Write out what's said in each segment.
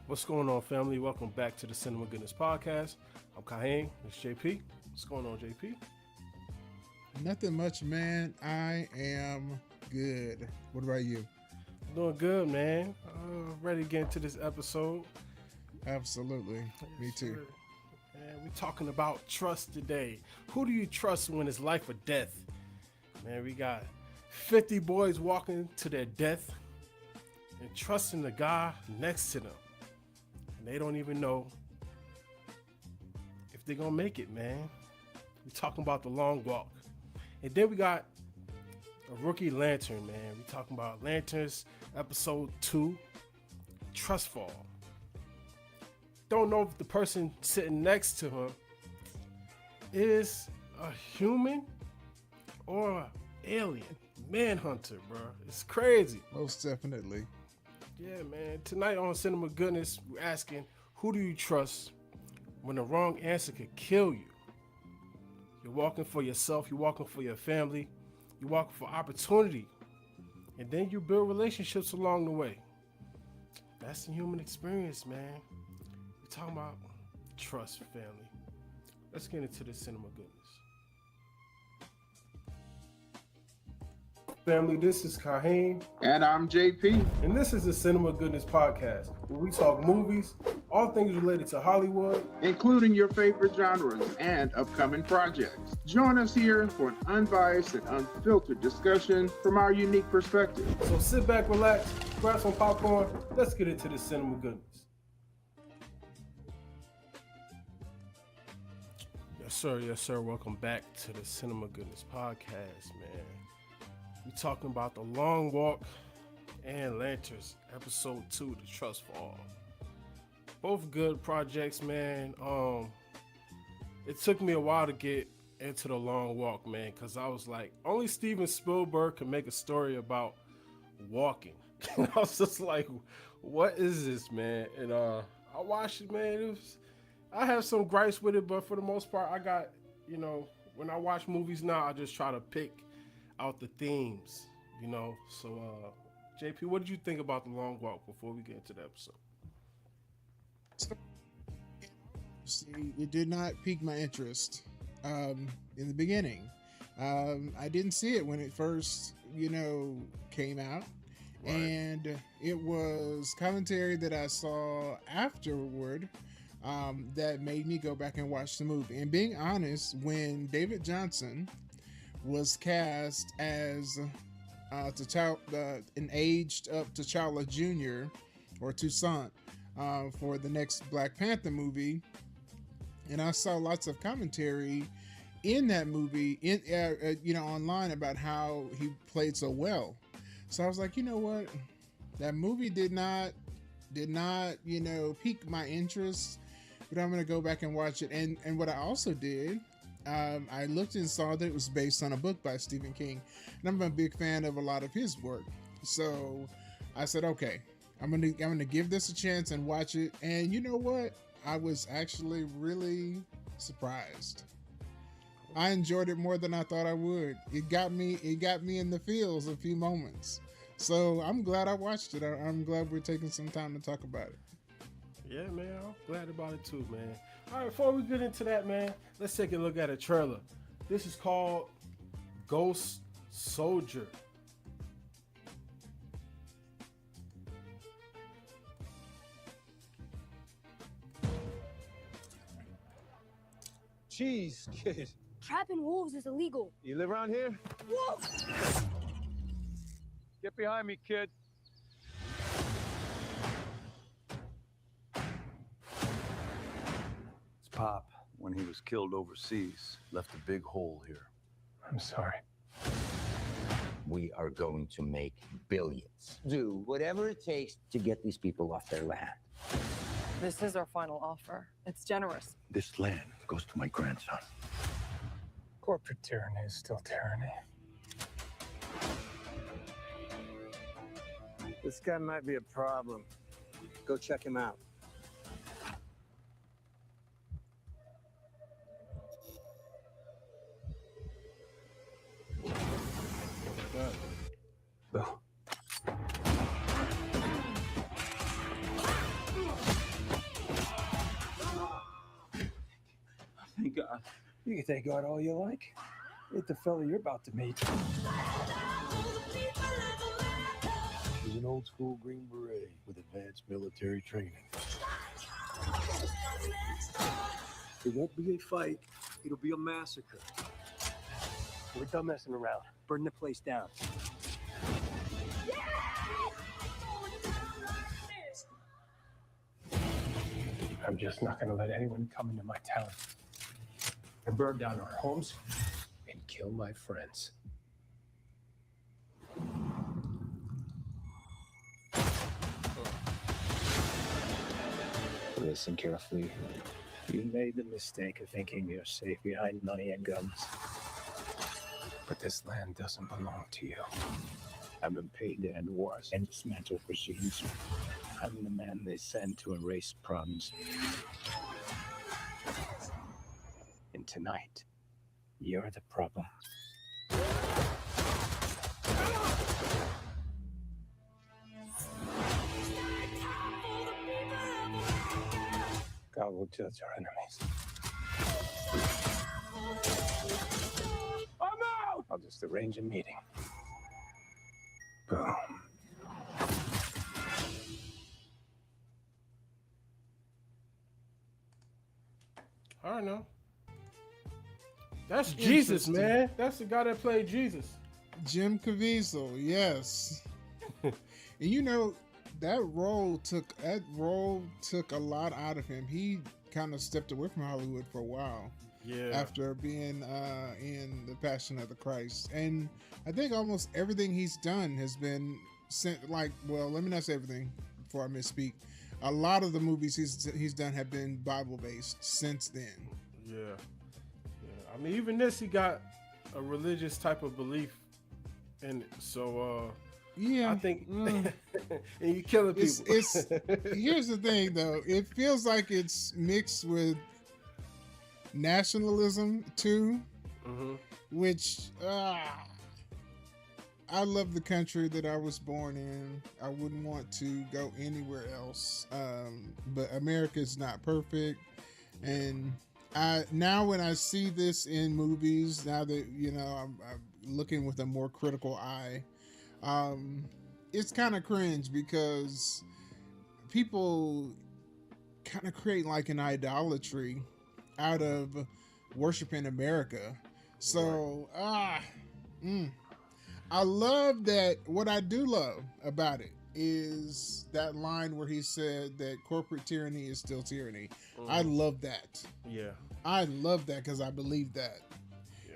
What's going on, family? Welcome back to the Cinema Goodness Podcast. I'm Kahane. It's JP. What's going on, JP? Nothing much, man. I am good. What about you? Doing good, man. Ready to get into this episode. Absolutely. Me too. Sir. And we're talking about trust today. Who do you trust when it's life or death? Man, we got 50 boys walking to their death and trusting the guy next to them. And they don't even know if they're going to make it, man. We're talking about the long walk. And then we got a rookie lantern, man. We're talking about Lanterns episode 2, Trust Fall. Don't know if the person sitting next to him is a human or an alien. Manhunter, bro. It's crazy. Most definitely. Yeah, man. Tonight on Cinema Goodness, we're asking, who do you trust when the wrong answer could kill you? You're walking for yourself, you're walking for your family, you're walking for opportunity, and then you build relationships along the way. That's the human experience, man. We're talking about trust, family. Let's get into the Cinema Goodness. Family, this is Kahane. And I'm JP. And this is the Cinema Goodness Podcast, where we talk movies, all things related to Hollywood, Including your favorite genres and upcoming projects. Join us here for an unbiased and unfiltered discussion from our unique perspective. So sit back, relax, grab some popcorn. Let's get into the Cinema Goodness. Yes, sir. Welcome back to the Cinema Goodness Podcast, man. We're talking about the long walk and Lanterns episode 2, the Trust Fall. Both good projects, man. It took me a while to get into the long walk, man, because I was like, only Steven Spielberg can make a story about walking. And I was just like, what is this, man? And I watched it, man. I have some gripes with it, but for the most part, I got, when I watch movies now, I just try to pick out the themes, So, JP, what did you think about the long walk before we get into the episode? See, it did not pique my interest in the beginning. I didn't see it when it first, came out. Right. And it was commentary that I saw afterward that made me go back and watch the movie. And being honest, when David Johnson was cast as an aged up T'Challa Jr. or Toussaint for the next Black Panther movie, and I saw lots of commentary in that movie, online about how he played so well. So I was like, you know what, that movie did not, pique my interest, but I'm gonna go back and watch it. And what I also did, I looked and saw that it was based on a book by Stephen King, and I'm a big fan of a lot of his work. So I said, okay, I'm gonna give this a chance and watch it. And you know what? I was actually really surprised. I enjoyed it more than I thought I would. It got me in the feels a few moments. So I'm glad I watched it. I'm glad we're taking some time to talk about it. Yeah, man, I'm glad about it too, man. All right, before we get into that, man, let's take a look at a trailer. This is called Ghost Soldier. Jeez, kid. Trapping wolves is illegal. You live around here? Wolves! Get behind me, kid. His pop, when he was killed overseas, left a big hole here. I'm sorry. We are going to make billions. Do whatever it takes to get these people off their land. This is our final offer. It's generous. This land goes to my grandson. Corporate tyranny is still tyranny. This guy might be a problem. Go check him out. Bill. You can thank God all you like. It's the fella you're about to meet. He's an old school Green Beret with advanced military training. It won't be a fight. It'll be a massacre. We're done messing around. Burn the place down. I'm just not going to let anyone come into my town and burn down our homes and kill my friends. Listen carefully. You made the mistake of thinking you're safe behind money and guns. But this land doesn't belong to you. I've been paid to end wars and dismantle regimes. I'm the man they send to erase problems. And tonight, you're the problem. God will judge our enemies. I'm out! I'll just arrange a meeting. Boom. I don't know. That's Jesus, man. That's the guy that played Jesus. Jim Caviezel, yes. And you know, that role took a lot out of him. He kind of stepped away from Hollywood for a while. Yeah. After being in The Passion of the Christ. And I think almost everything he's done has been sent, like, well, let me not say everything before I misspeak. A lot of the movies he's done have been Bible based since then. Yeah. I mean, even this, he got a religious type of belief in it. So, yeah, I think, and you killing people. It's here's the thing, though. It feels like it's mixed with nationalism too, which I love the country that I was born in. I wouldn't want to go anywhere else. But America is not perfect, and now when I see this in movies, now that I'm looking with a more critical eye, it's kind of cringe because people kind of create like an idolatry out of worshiping America. So I love that. What I do love about it is that line where he said that corporate tyranny is still tyranny. I love that. Yeah, I love that because I believe that.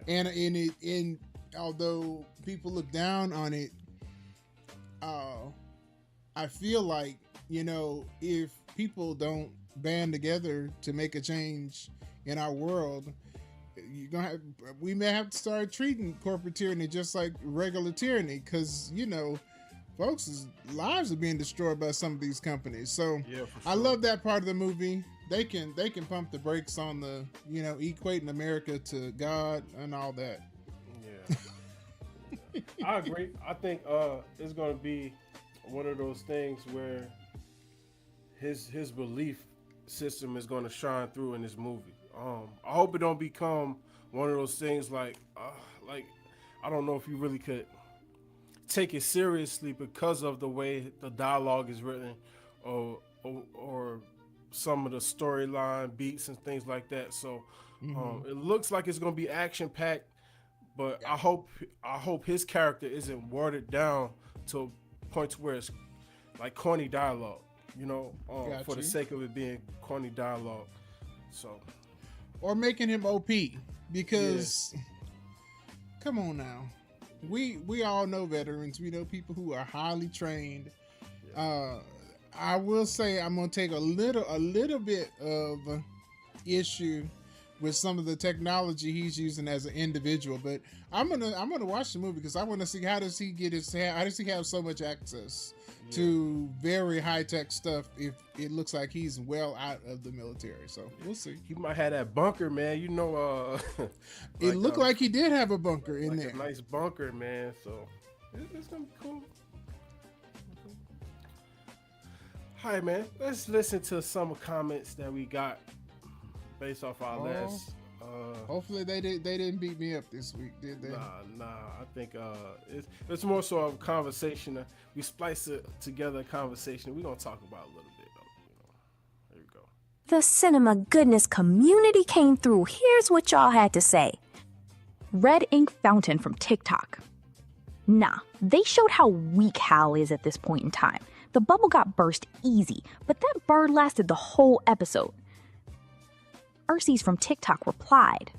Yeah. And although people look down on it, I feel like, if people don't band together to make a change in our world, we may have to start treating corporate tyranny just like regular tyranny, because folks' lives are being destroyed by some of these companies. So yeah, for sure. I love that part of the movie. They can pump the brakes on the equating America to God and all that. Yeah. I agree. I think it's gonna be one of those things where his belief system is gonna shine through in this movie. I hope it don't become one of those things like I don't know if you really could take it seriously because of the way the dialogue is written, or some of the storyline beats and things like that. So it looks like it's gonna be action packed, but I hope his character isn't watered down to a point to where it's like corny dialogue, for the sake of it being corny dialogue. So. Or making him OP, because come on now, we all know veterans. We know people who are highly trained. I will say I'm gonna take a little bit of issue with some of the technology he's using as an individual, but I'm gonna watch the movie because I want to see how does he have so much access to very high-tech stuff if it looks like he's well out of the military. So we'll see. He might have that bunker, man. It looked like he did have a bunker in there. A nice bunker, man. So it's gonna be cool. All right, man. Let's listen to some comments that we got based off our last Hopefully they didn't beat me up this week, did they? Nah. I think it's more so of a conversation. We splice it together, a conversation. We're gonna talk about a little bit, though. There you go. The cinema goodness community came through. Here's what y'all had to say. Red Ink Fountain from TikTok. Nah, they showed how weak Hal is at this point in time. The bubble got burst easy, but that bird lasted the whole episode. Ursies from TikTok replied,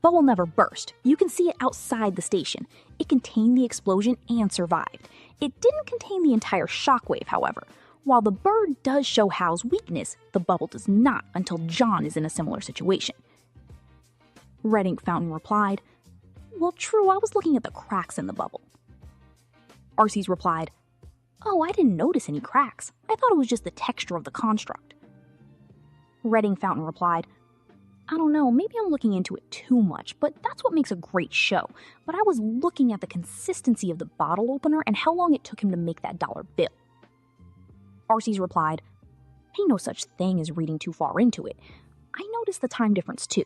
Bubble never burst. You can see it outside the station. It contained the explosion and survived. It didn't contain the entire shockwave, however. While the bird does show Hal's weakness, the bubble does not until John is in a similar situation. Red Ink Fountain replied, Well, true, I was looking at the cracks in the bubble. Arcees replied, Oh, I didn't notice any cracks. I thought it was just the texture of the construct. Red Ink Fountain replied, I don't know, maybe I'm looking into it too much, but that's what makes a great show. But I was looking at the consistency of the bottle opener and how long it took him to make that dollar bill. Arcees replied, Ain't no such thing as reading too far into it. I noticed the time difference too.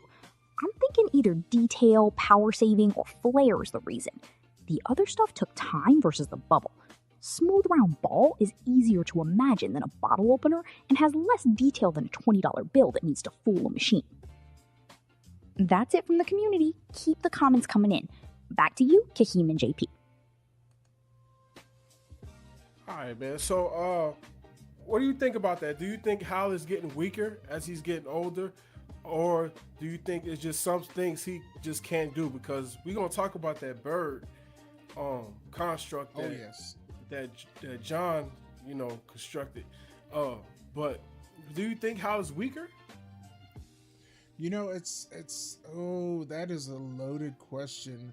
I'm thinking either detail, power saving, or flare is the reason. The other stuff took time versus the bubble. Smooth round ball is easier to imagine than a bottle opener and has less detail than a $20 bill that needs to fool a machine. That's it from the community. Keep the comments coming in. Back to you, Kahim and JP. All right, man. So, what do you think about that? Do you think Hal is getting weaker as he's getting older? Or do you think it's just some things he just can't do? Because we're going to talk about that bird construct that John, constructed. But do you think Hal is weaker? That is a loaded question.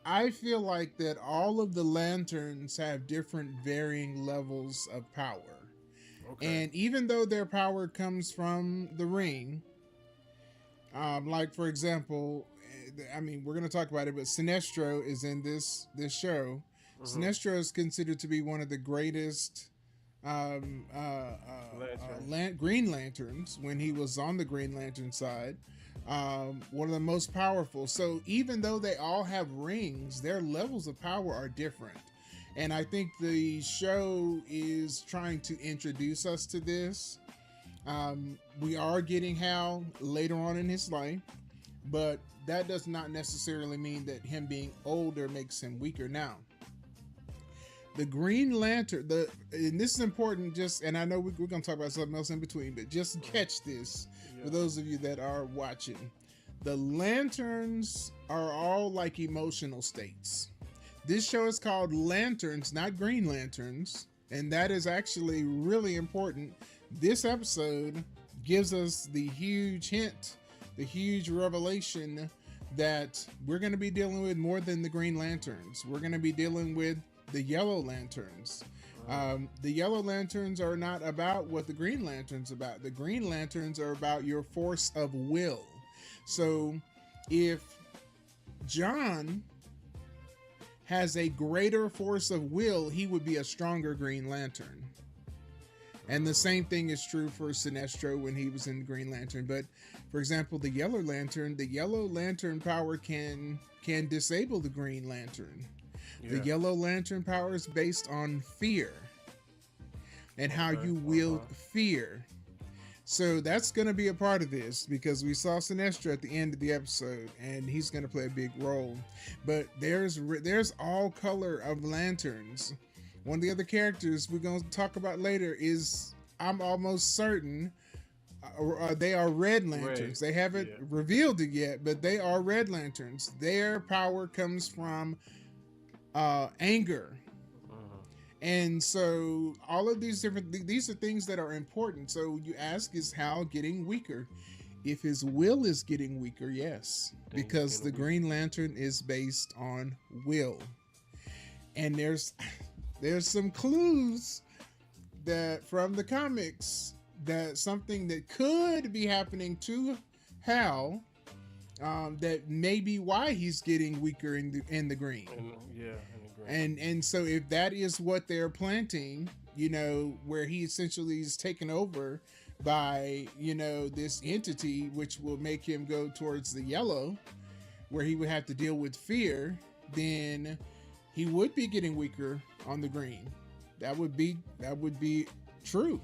I feel like that all of the lanterns have different varying levels of power. Okay. And even though their power comes from the ring, like for example, we're going to talk about it, but Sinestro is in this show. Mm-hmm. Sinestro is considered to be one of the greatest Green Lanterns when he was on the Green Lantern side. One of the most powerful. So even though they all have rings, their levels of power are different. And I think the show is trying to introduce us to this. We are getting Hal later on in his life, but that does not necessarily mean that him being older makes him weaker. Now, the Green Lantern, and this is important, and I know we're going to talk about something else in between, but just catch this for those of you that are watching. The lanterns are all like emotional states. This show is called Lanterns, not Green Lanterns, and that is actually really important. This episode gives us the huge hint, the huge revelation that we're going to be dealing with more than the Green Lanterns. We're going to be dealing with the Yellow Lanterns. The Yellow Lanterns are not about what the Green Lanterns about. The Green Lanterns are about your force of will. So if John has a greater force of will, he would be a stronger Green Lantern. And the same thing is true for Sinestro when he was in Green Lantern. But for example, the Yellow Lantern power can disable the Green Lantern. Yeah. The Yellow Lantern power is based on fear and how you wield fear. So that's going to be a part of this because we saw Sinestro at the end of the episode and he's going to play a big role. But there's all color of lanterns. One of the other characters we're going to talk about later is, I'm almost certain, they are Red Lanterns. They haven't revealed it yet, but they are Red Lanterns. Their power comes from anger. And so all of these are things that are important. So you ask, is Hal getting weaker? If his will is getting weaker, yes, because the Green Lantern is based on will. And there's some clues that from the comics that something that could be happening to Hal, that may be why he's getting weaker in the green. And so if that is what they're planting, where he essentially is taken over by, this entity, which will make him go towards the yellow, where he would have to deal with fear, then he would be getting weaker on the green. That would be true.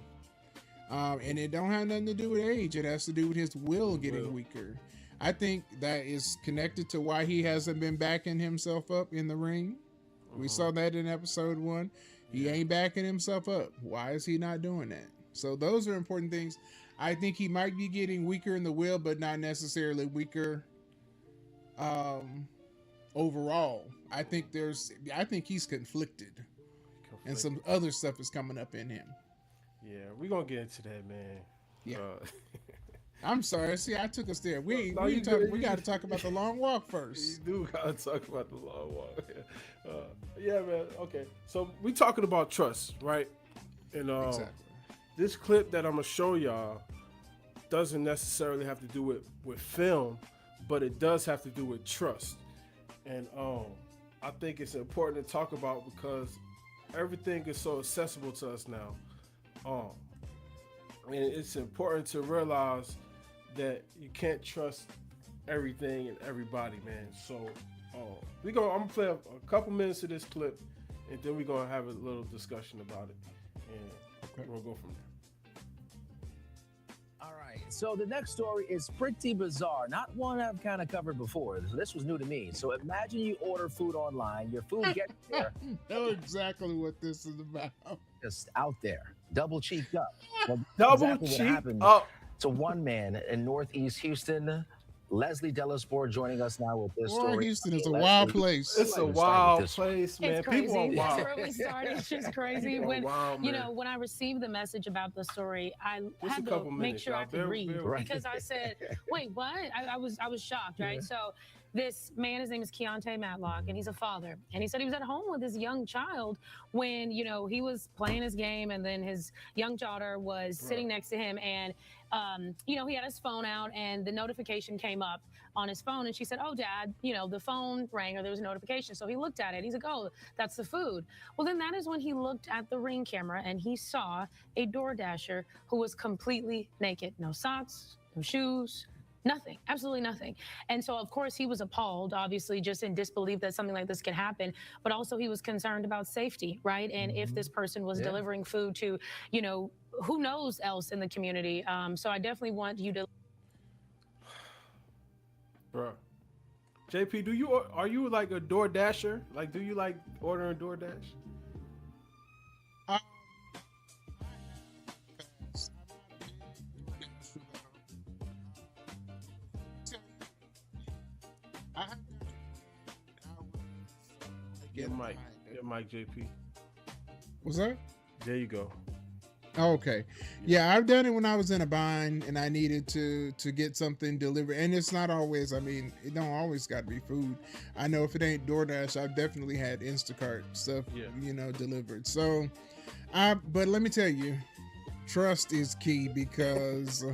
And it don't have nothing to do with age. It has to do with his will getting weaker. I think that is connected to why he hasn't been backing himself up in the ring. We saw that in episode 1. He ain't backing himself up. Why is he not doing that? So those are important things. I think he might be getting weaker in the will, but not necessarily weaker overall. I think he's conflicted. And some other stuff is coming up in him. Yeah, we're gonna get into that, man. Yeah. I'm sorry. See, I took us there. We got to talk about the long walk first. You do got to talk about the long walk. Yeah, man. Okay, so we talking about trust, right? And Exactly. This clip that I'm gonna show y'all doesn't necessarily have to do with film, but it does have to do with trust. And I think it's important to talk about because everything is so accessible to us now. And it's important to realize that you can't trust everything and everybody, man. So I'm gonna play a couple minutes of this clip, and then we're gonna have a little discussion about it, and we'll go from there. All right, so the next story is pretty bizarre. Not one I've kind of covered before. This was new to me. So imagine you order food online, your food gets there. Know exactly what this is about. Just out there, double cheeked up. Well, Double cheeked up. To one man in Northeast Houston. Leslie Delasport joining us now with this story. Houston is a wild place. It's a wild place, man. It's crazy. People are wild. That's where we started. It's just crazy. When when I received the message about the story, I had to make sure I could read because I said, "Wait, what?" I was shocked, right? So this man, his name is Keontae Matlock, and he's a father. And he said he was at home with his young child when, he was playing his game, and then his young daughter was sitting next to him, and he had his phone out, and the notification came up on his phone, and she said, "Oh, Dad, the phone rang, or there was a notification." So he looked at it. He's like, "Oh, that's the food." Well, then that is when he looked at the Ring camera, and he saw a DoorDasher who was completely naked. No socks, no shoes, nothing, absolutely nothing. And so, of course, he was appalled, obviously, just in disbelief that something like this could happen. But also, he was concerned about safety, right? And if this person was delivering food to, who knows else in the community. So I definitely want you to. Bro, JP, are you like a DoorDasher? Like, do you like ordering DoorDash? Your mic, JP. What's that? There you go. Okay. Yeah, I've done it when I was in a bind and I needed to get something delivered. And it's not always, it don't always got to be food. I know if it ain't DoorDash, I've definitely had Instacart stuff, delivered. So, but let me tell you, trust is key because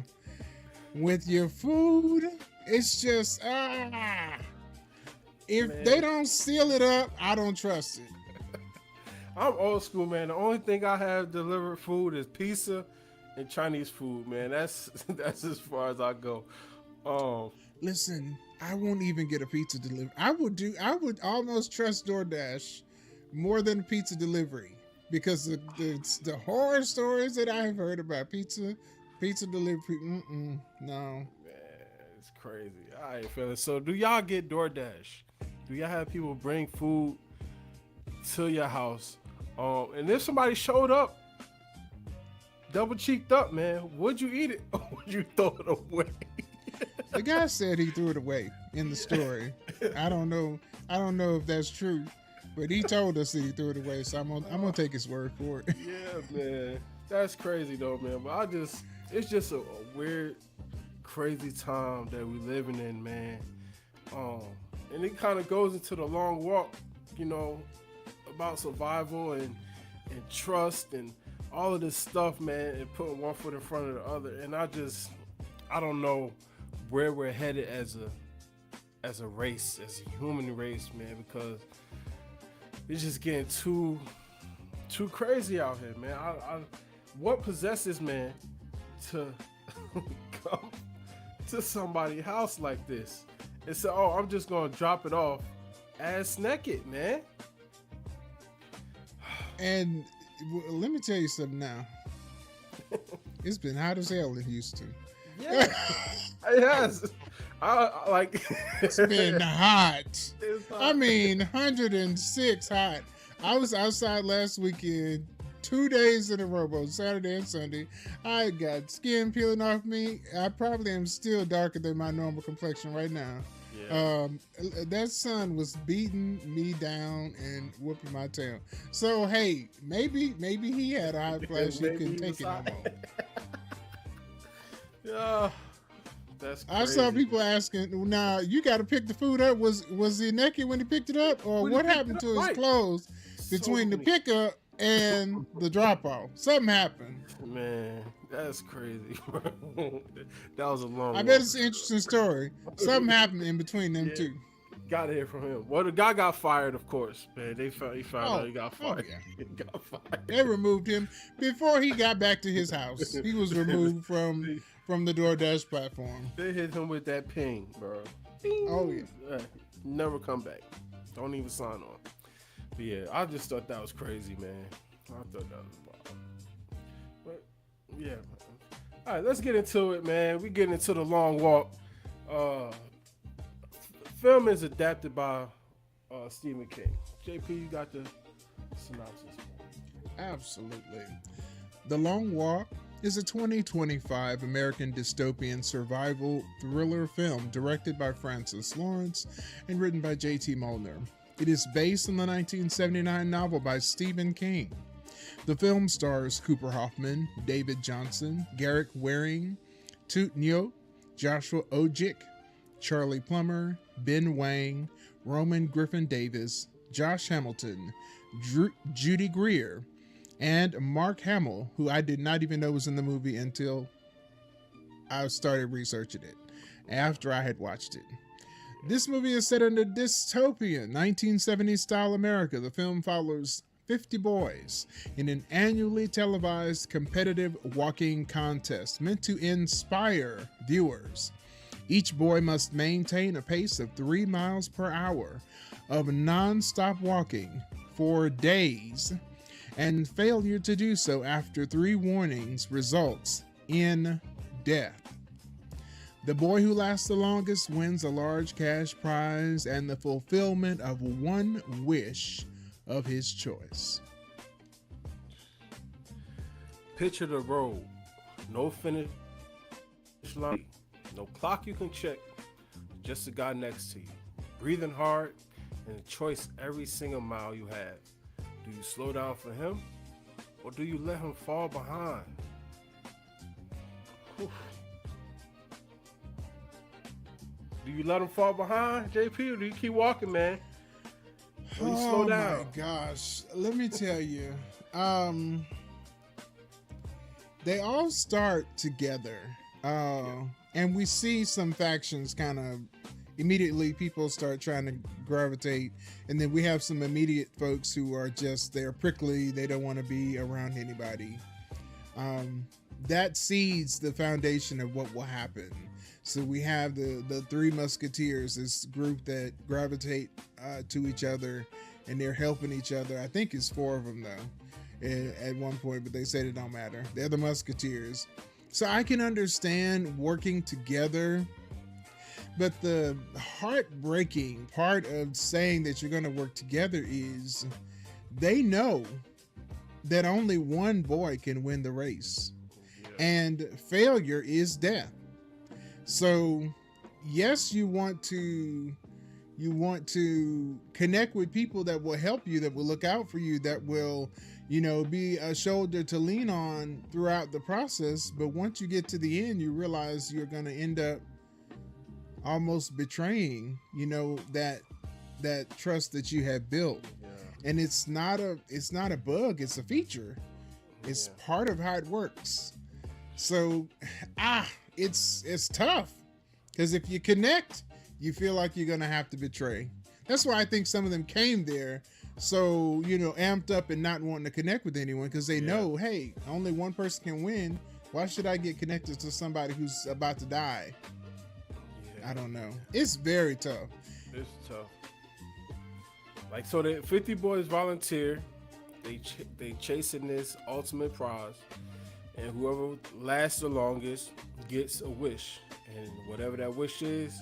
with your food, it's just, if they don't seal it up, I don't trust it. I'm old school, man. The only thing I have delivered food is pizza and Chinese food, man. That's as far as I go. Listen, I won't even get a pizza delivery. I would almost trust DoorDash more than pizza delivery because the horror stories that I've heard about pizza delivery, no. Man, it's crazy. All right, fellas. So do y'all get DoorDash? Do y'all have people bring food to your house? And if somebody showed up double cheeked up, man, would you eat it or would you throw it away? The guy said he threw it away in the story. I don't know if that's true, but he told us that he threw it away, so I'm gonna take his word for it. Yeah, man, that's crazy though, man. But it's just a weird, crazy time that we living in, man. And it kind of goes into the long walk, about survival and trust and all of this stuff, man, and putting one foot in front of the other. And I don't know where we're headed as a race, as a human race, man, because it's just getting too crazy out here, man. What possesses man to come to somebody's house like this and say, "Oh, I'm just gonna drop it off ass naked, man"? And let me tell you something now. It's been hot as hell in Houston. Yeah, yes. I like. It's been hot. I mean, 106 hot. I was outside last weekend, 2 days in a row, both Saturday and Sunday. I got skin peeling off me. I probably am still darker than my normal complexion right now. Yeah. That sun was beating me down and whooping my tail. So hey, maybe he had a hot flash. He couldn't take it no more. Yeah. That's crazy. I saw people asking, now you got to pick the food up. Was he naked when he picked it up? Or what happened to his clothes between the pickup and the drop off? Something happened. Man, that's crazy. That was a long I bet it's an interesting story. Something happened in between them two. Gotta hear from him. Well, the guy got fired, of course, man. He found out he got fired. Yeah. He got fired. They removed him before he got back to his house. He was removed from the DoorDash platform. They hit him with that ping, bro. Ping. Oh yeah. Never come back. Don't even sign on. But yeah, I just thought that was crazy, man. I thought that was wild. But yeah, man. All right, let's get into it, man. We getting into The Long Walk. Film is adapted by Stephen King. JP, you got the synopsis. Absolutely. The Long Walk is a 2025 American dystopian survival thriller film directed by Francis Lawrence and written by J.T. Molnar. It is based on the 1979 novel by Stephen King. The film stars Cooper Hoffman, David Johnson, Garrick Waring, Toot Nyo, Joshua Ojic, Charlie Plummer, Ben Wang, Roman Griffin Davis, Josh Hamilton, Judy Greer, and Mark Hamill, who I did not even know was in the movie until I started researching it, after I had watched it. This movie is set in a dystopian 1970s style America. The film follows 50 boys in an annually televised competitive walking contest meant to inspire viewers. Each boy must maintain a pace of 3 miles per hour of non-stop walking for days, and failure to do so after 3 warnings results in death. The boy who lasts the longest wins a large cash prize and the fulfillment of one wish of his choice. Picture the road. No finish line. No clock you can check. Just a guy next to you. Breathing hard and a choice every single mile you have. Do you slow down for him? Or do you let him fall behind? Whew. Do you let him fall behind, JP, or do you keep walking, man? Or you slow down? Oh my gosh. Let me tell you. They all start together. And we see some factions kind of immediately, people start trying to gravitate. And then we have some immediate folks who are just, they're prickly. They don't want to be around anybody. That seeds the foundation of what will happen. So we have the Three Musketeers, this group that gravitate to each other, and they're helping each other. I think it's 4 of them though at one point, but they said it don't matter. They're the Musketeers. So I can understand working together, but the heartbreaking part of saying that you're going to work together is they know that only one boy can win the race, and failure is death. So yes, you want to connect with people that will help you, that will look out for you, that will, be a shoulder to lean on throughout the process. But once you get to the end, you realize you're going to end up almost betraying, that trust that you have built. Yeah. And it's not a bug, it's a feature. It's part of how it works. So, it's tough, because if you connect, you feel like you're going to have to betray. That's why I think some of them came there so, amped up and not wanting to connect with anyone, because they know, hey, only one person can win. Why should I get connected to somebody who's about to die? Yeah. I don't know. It's very tough. It's tough. Like, so the 50 boys volunteer. They chasing this ultimate prize, and whoever lasts the longest gets a wish, and whatever that wish is,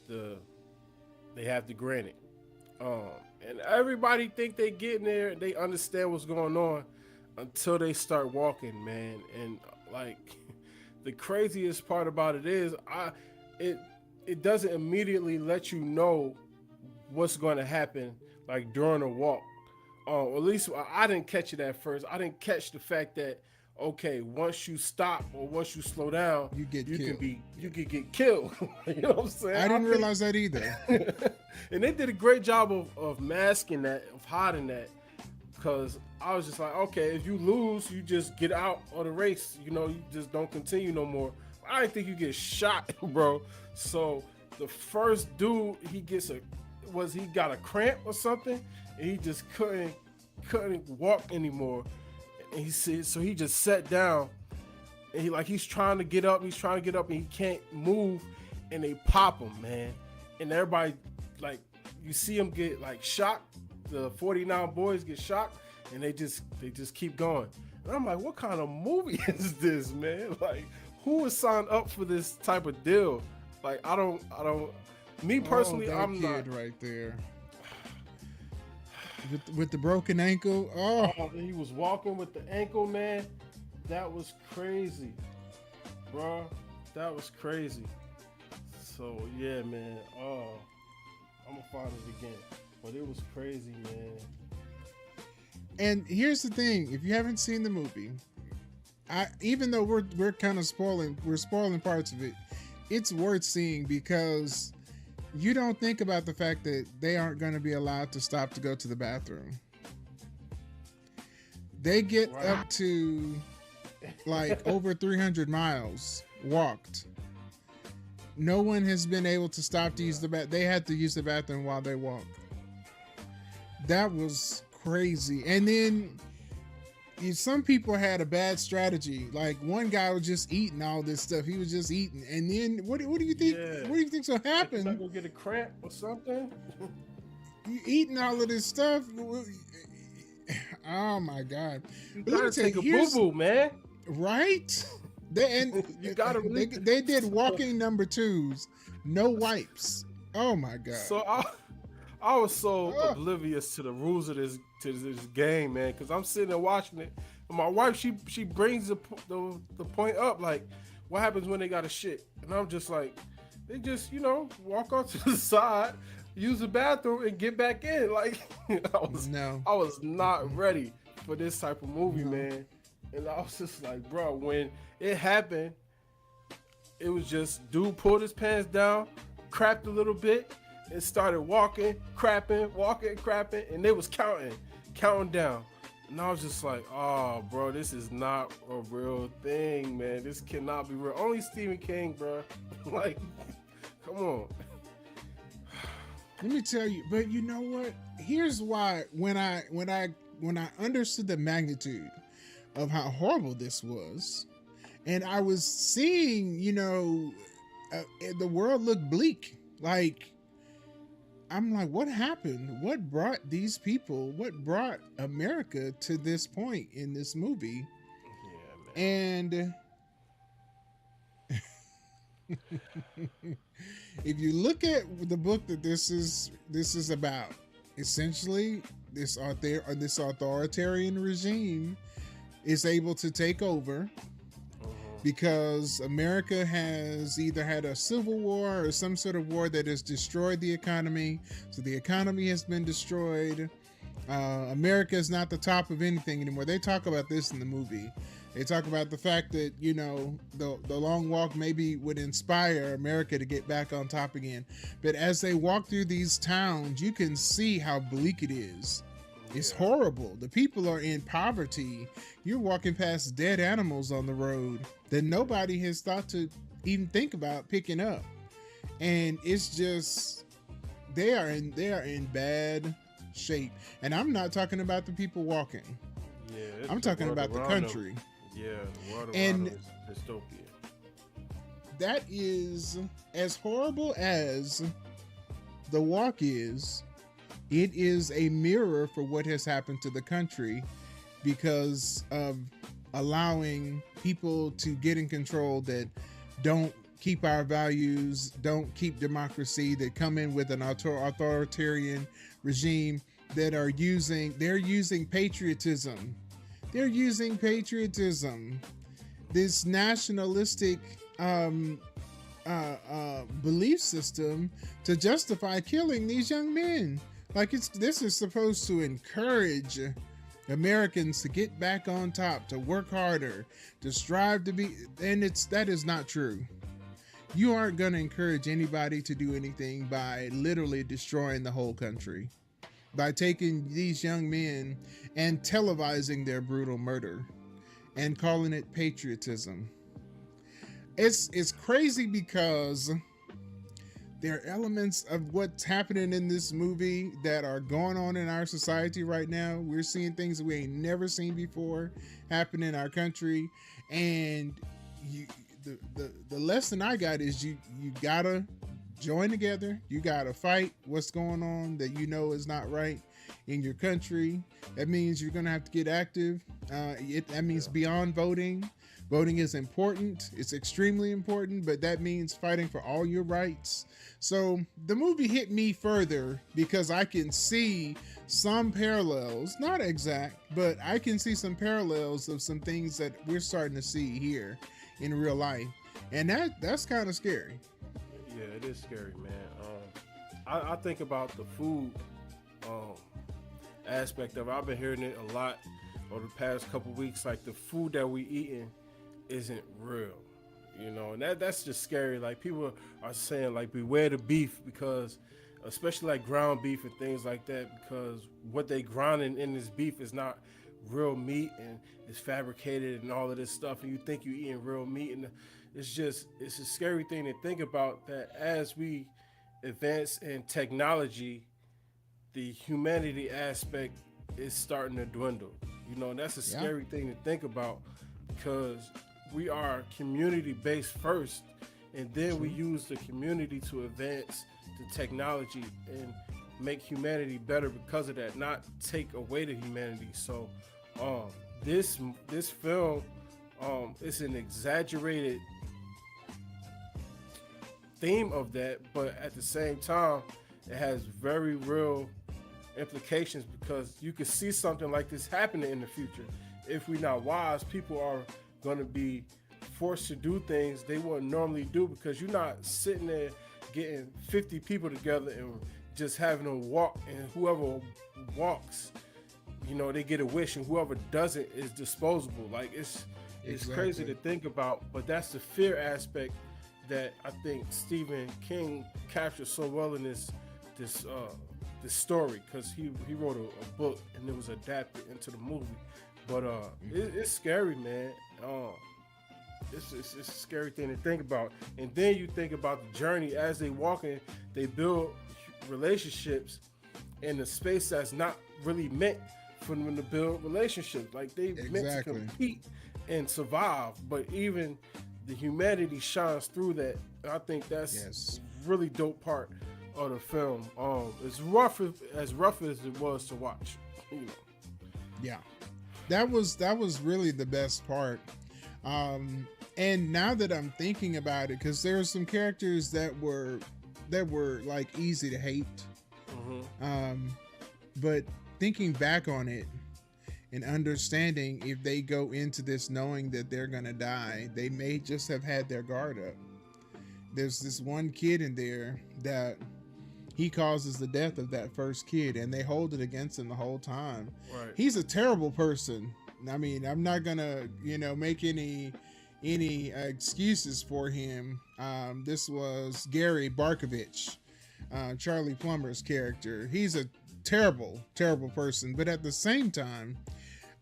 they have to grant it. And everybody think they getting there, they understand what's going on until they start walking, man. And like, the craziest part about it is, it doesn't immediately let you know what's going to happen, like during a walk. At least I didn't catch it at first. I didn't catch the fact that, okay, once you stop or once you slow down, you can get killed. You know what I'm saying? I didn't realize that either. And they did a great job of masking that, of hiding that, because I was just like, okay, if you lose, you just get out of the race. You know, you just don't continue no more. I didn't think you get shot, bro. So the first dude, he got a cramp or something, and he just couldn't walk anymore. And he said, so he just sat down, and he's trying to get up, and he can't move, and they pop him, man. And everybody, like, you see him get like shocked. The 49 boys get shocked, and they just keep going. And I'm like, what kind of movie is this, man? Like, who was signed up for this type of deal? Like, I don't. Me personally, I'm not. Right there. With the broken ankle. Oh, he was walking with the ankle, man. That was crazy, bro. That was crazy. So yeah, man. I'm gonna find it again, but it was crazy, man. And here's the thing: if you haven't seen the movie, even though we're kind of spoiling parts of it, it's worth seeing, because you don't think about the fact that they aren't going to be allowed to stop to go to the bathroom. They get up to like over 300 miles walked. No one has been able to stop to use the bathroom. They had to use the bathroom while they walk. That was crazy. And then some people had a bad strategy. Like, one guy was just eating all this stuff. He was just eating. And then what do you think? Yeah. What do you think's gonna happen? Like, gonna get a cramp or something? You eating all of this stuff? Oh my God! You gotta take a boo-boo, man. Right? You gotta. They did walking number 2s, no wipes. Oh my God! So I was so oblivious to the rules of this game, man, because I'm sitting there watching it, and my wife she brings the point up, like, what happens when they got a shit, and I'm just like, they just walk off to the side, use the bathroom, and get back in. Like, I was not ready for this type of movie, man, and I was just like, bro, when it happened, it was just dude pulled his pants down, crapped a little bit, and started walking, crapping, and they was counting down. And I was just like, oh, bro, this is not a real thing, man. This cannot be real. Only Stephen King, bro. Like, come on. Let me tell you, but you know what? Here's why. When I understood the magnitude of how horrible this was, and I was seeing, the world looked bleak. Like, I'm like, what happened? What brought these people? What brought America to this point in this movie? Yeah, man. And if you look at the book that this is about, essentially, this authoritarian regime is able to take over because America has either had a civil war or some sort of war that has destroyed the economy. So the economy has been destroyed. America is not the top of anything anymore. They talk about this in the movie. They talk about the fact that, the long walk maybe would inspire America to get back on top again. But as they walk through these towns, you can see how bleak it is. It's horrible. The people are in poverty. You're walking past dead animals on the road that nobody has thought to even think about picking up. And it's just, they are in bad shape. And I'm not talking about the people walking. I'm talking about the country. Yeah, the world and around is dystopia. That is as horrible as The Walk is. It is a mirror for what has happened to the country because of allowing people to get in control that don't keep our values, don't keep democracy, that come in with an authoritarian regime that are using patriotism. They're using patriotism, this nationalistic belief system to justify killing these young men. Like this is supposed to encourage Americans to get back on top, to work harder, to strive to be, and that is not true. You aren't going to encourage anybody to do anything by literally destroying the whole country, by taking these young men and televising their brutal murder and calling it patriotism. It's crazy because there are elements of what's happening in this movie that are going on in our society right now. We're seeing things that we ain't never seen before happen in our country. And the lesson I got is you gotta join together. You gotta fight what's going on that you know is not right in your country. That means you're gonna have to get active. That means beyond voting. Voting is important. It's extremely important, but that means fighting for all your rights. So the movie hit me further because I can see some parallels, not exact, but I can see some parallels of some things that we're starting to see here in real life. And that's kind of scary. Yeah, it is scary, man. I think about the food aspect of it. I've been hearing it a lot over the past couple weeks. Like the food that we eating isn't real, you know, and that's just scary. Like people are saying like beware the beef, because especially like ground beef and things like that, because what they grinding in this beef is not real meat and it's fabricated and all of this stuff, and you think you're eating real meat, and it's a scary thing to think about, that as we advance in technology, the humanity aspect is starting to dwindle, you know, and that's a scary thing to think about, because we are community-based first, and then we use the community to advance the technology and make humanity better because of that, not take away the humanity. So this film is an exaggerated theme of that, but at the same time it has very real implications, because you could see something like this happening in the future. If we're not wise, people are going to be forced to do things they wouldn't normally do, because you're not sitting there getting 50 people together and just having them walk, and whoever walks, you know, they get a wish, and whoever doesn't is disposable. Like it's crazy to think about, but that's the fear aspect that I think Stephen King captured so well in this story, because he wrote a book and it was adapted into the movie. But it's scary, man. It's a scary thing to think about. And then you think about the journey as they walk in, they build relationships in a space that's not really meant for them to build relationships. Like they meant to compete and survive, but even the humanity shines through that. I think that's really dope part of the film. As rough as it was to watch, you know. Yeah. That was really the best part. And now that I'm thinking about it, because there are some characters that were like easy to hate. But thinking back on it and understanding, if they go into this knowing that they're gonna die, they may just have had their guard up. There's this one kid in there that he causes the death of that first kid, and they hold it against him the whole time. Right. He's a terrible person. I mean, I'm not gonna, make any excuses for him. This was Gary Barkovich, Charlie Plummer's character. He's a terrible, terrible person, but at the same time,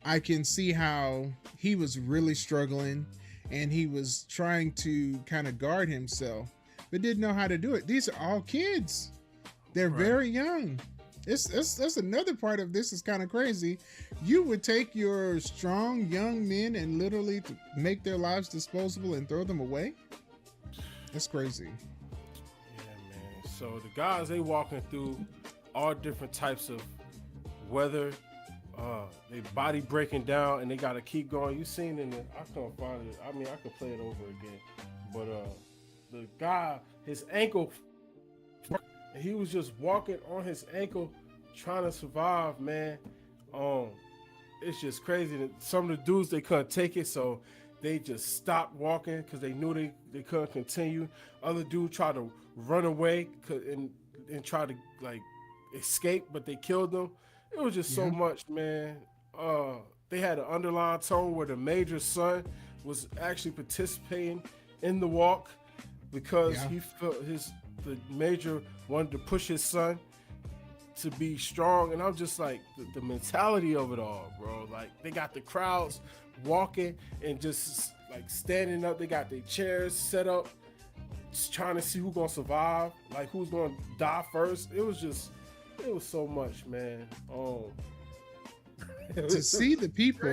I can see how he was really struggling, and he was trying to kind of guard himself, but didn't know how to do it. These are all kids. They're very young. That's another part of this is kind of crazy. You would take your strong young men and literally make their lives disposable and throw them away. That's crazy. Yeah, man. So the guys, they walking through all different types of weather. They body breaking down, and they got to keep going. You seen in the, I can't find it. I mean, I could play it over again, but the guy, his ankle, he was just walking on his ankle, trying to survive, man. It's just crazy that some of the dudes, they couldn't take it, so they just stopped walking because they knew they couldn't continue. Other dudes tried to run away and try to like escape, but they killed them. It was just so much, man. They had an underlying tone where the major's son was actually participating in the walk because he felt the major wanted to push his son to be strong. And I'm just like, the mentality of it all, bro. Like, they got the crowds walking and just like standing up. They got their chairs set up, just trying to see who's gonna survive, like who's gonna die first. It was so much, man. To see the people,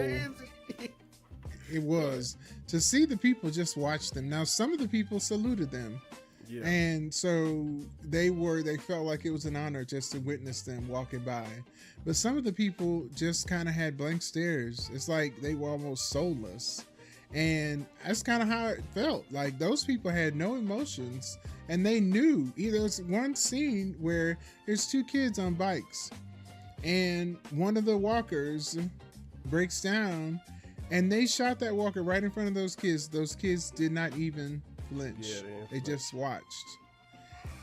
to see the people just watch them. Now, some of the people saluted them. Yeah. And so they felt like it was an honor just to witness them walking by. But some of the people just kind of had blank stares. It's like they were almost soulless. And that's kind of how it felt. Like those people had no emotions, and they knew. There was one scene where there's two kids on bikes, and one of the walkers breaks down, and they shot that walker right in front of those kids. Those kids did not even flinch. Yeah, they just watched.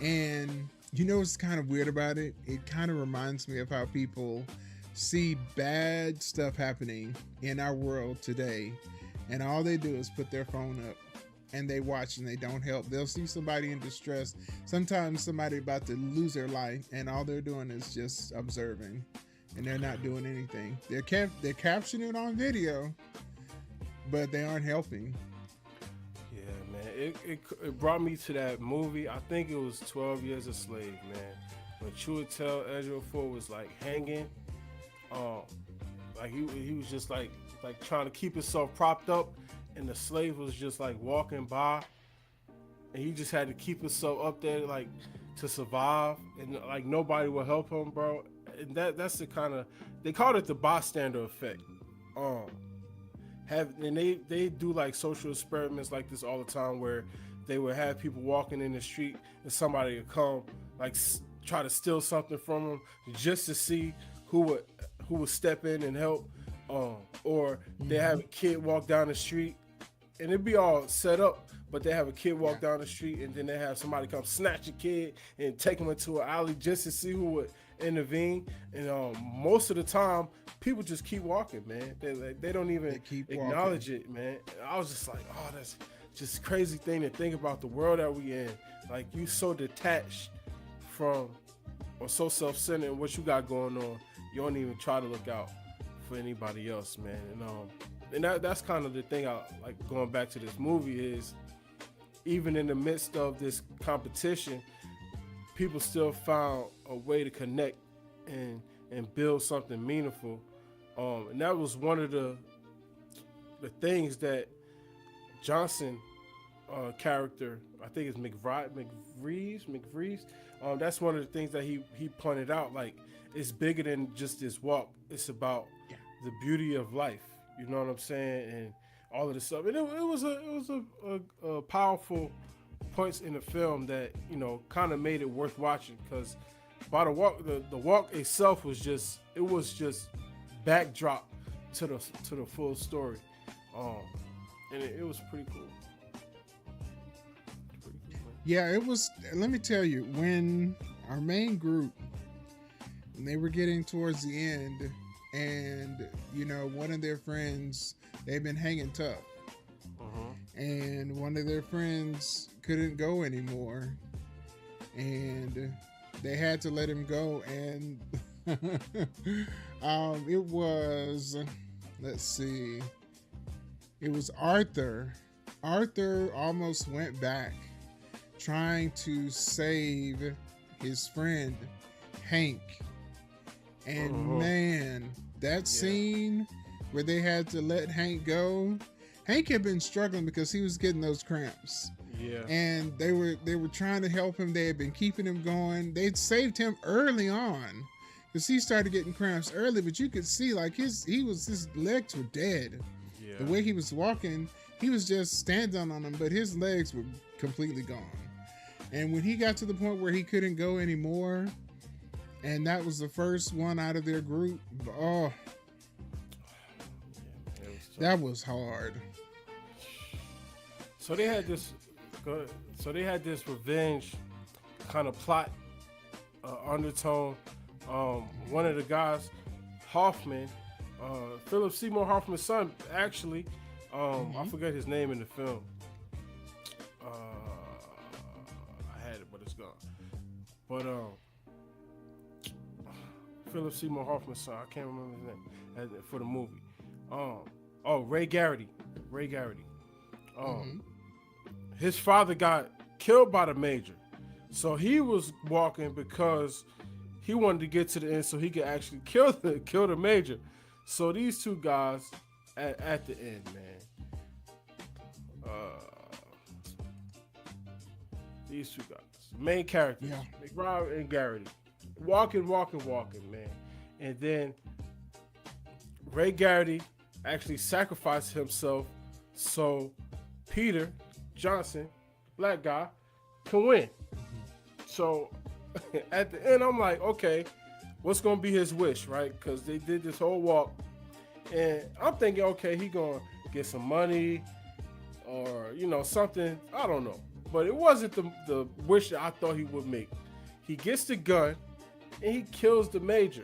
And you know what's kind of weird about it? It kind of reminds me of how people see bad stuff happening in our world today, and all they do is put their phone up and they watch and they don't help. They'll see somebody in distress, sometimes somebody about to lose their life, and all they're doing is just observing, and they're not doing anything. They're capturing it on video, but they aren't helping. Yeah, man. It brought me to that movie. I think it was 12 Years a Slave, man. When Chiwetel Ejiofor was like hanging, like he was just like trying to keep himself propped up, and the slave was just like walking by, and he just had to keep himself up there like to survive, and like nobody will help him, bro. And that's the kind of, they called it the bystander effect. And they do like social experiments like this all the time, where they would have people walking in the street and somebody would come like try to steal something from them just to see who would step in and help. Or they have a kid walk down the street, and it'd be all set up, but they have a kid walk down the street, and then they have somebody come snatch a kid and take him into an alley just to see who would intervene. And most of the time, people just keep walking, man. They don't even acknowledge it, man. And I was just like, oh, that's just crazy thing to think about, the world that we in. Like, you so detached from, or so self-centered in what you got going on, you don't even try to look out for anybody else, man. And that's kind of the thing I like going back to this movie is, even in the midst of this competition, people still found a way to connect and build something meaningful. And that was one of the things that Johnson character, I think it's McVrees. That's one of the things that he pointed out. Like, it's bigger than just this walk. It's about the beauty of life. You know what I'm saying? And all of this stuff. And it was a powerful points in the film that, you know, kind of made it worth watching, because by the walk itself was just backdrop to the full story. And it was pretty cool. Yeah, it was. Let me tell you, when our main group, when they were getting towards the end, and you know, one of their friends, they've been hanging tough, and one of their friends couldn't go anymore, and they had to let him go. And it was, let's see, it was Arthur. Arthur almost went back trying to save his friend Hank, And man, that scene where they had to let Hank go, Hank had been struggling because he was getting those cramps. Yeah. And they were trying to help him. They had been keeping him going. They'd saved him early on because he started getting cramps early, but you could see like his legs were dead. Yeah. The way he was walking, he was just standing on them, but his legs were completely gone. And when he got to the point where he couldn't go anymore, and that was the first one out of their group, that was hard. So they had this revenge kind of plot undertone. One of the guys, Hoffman, Philip Seymour Hoffman's son, actually, I forget his name in the film. I had it, but it's gone. But Philip Seymour Hoffman's son, I can't remember his name for the movie. Ray Garrity. His father got killed by the Major, so he was walking because he wanted to get to the end so he could actually kill the Major. So these two guys at the end, man, these two guys, main characters, McBride and Garrity, walking, man, and then Ray Garrity actually sacrificed himself so Peter Johnson, black guy, can win. So at the end, I'm like, okay, what's gonna be his wish, right? Because they did this whole walk, and I'm thinking, okay, he gonna get some money or something. I don't know, but it wasn't the wish that I thought he would make. He gets the gun and he kills the Major.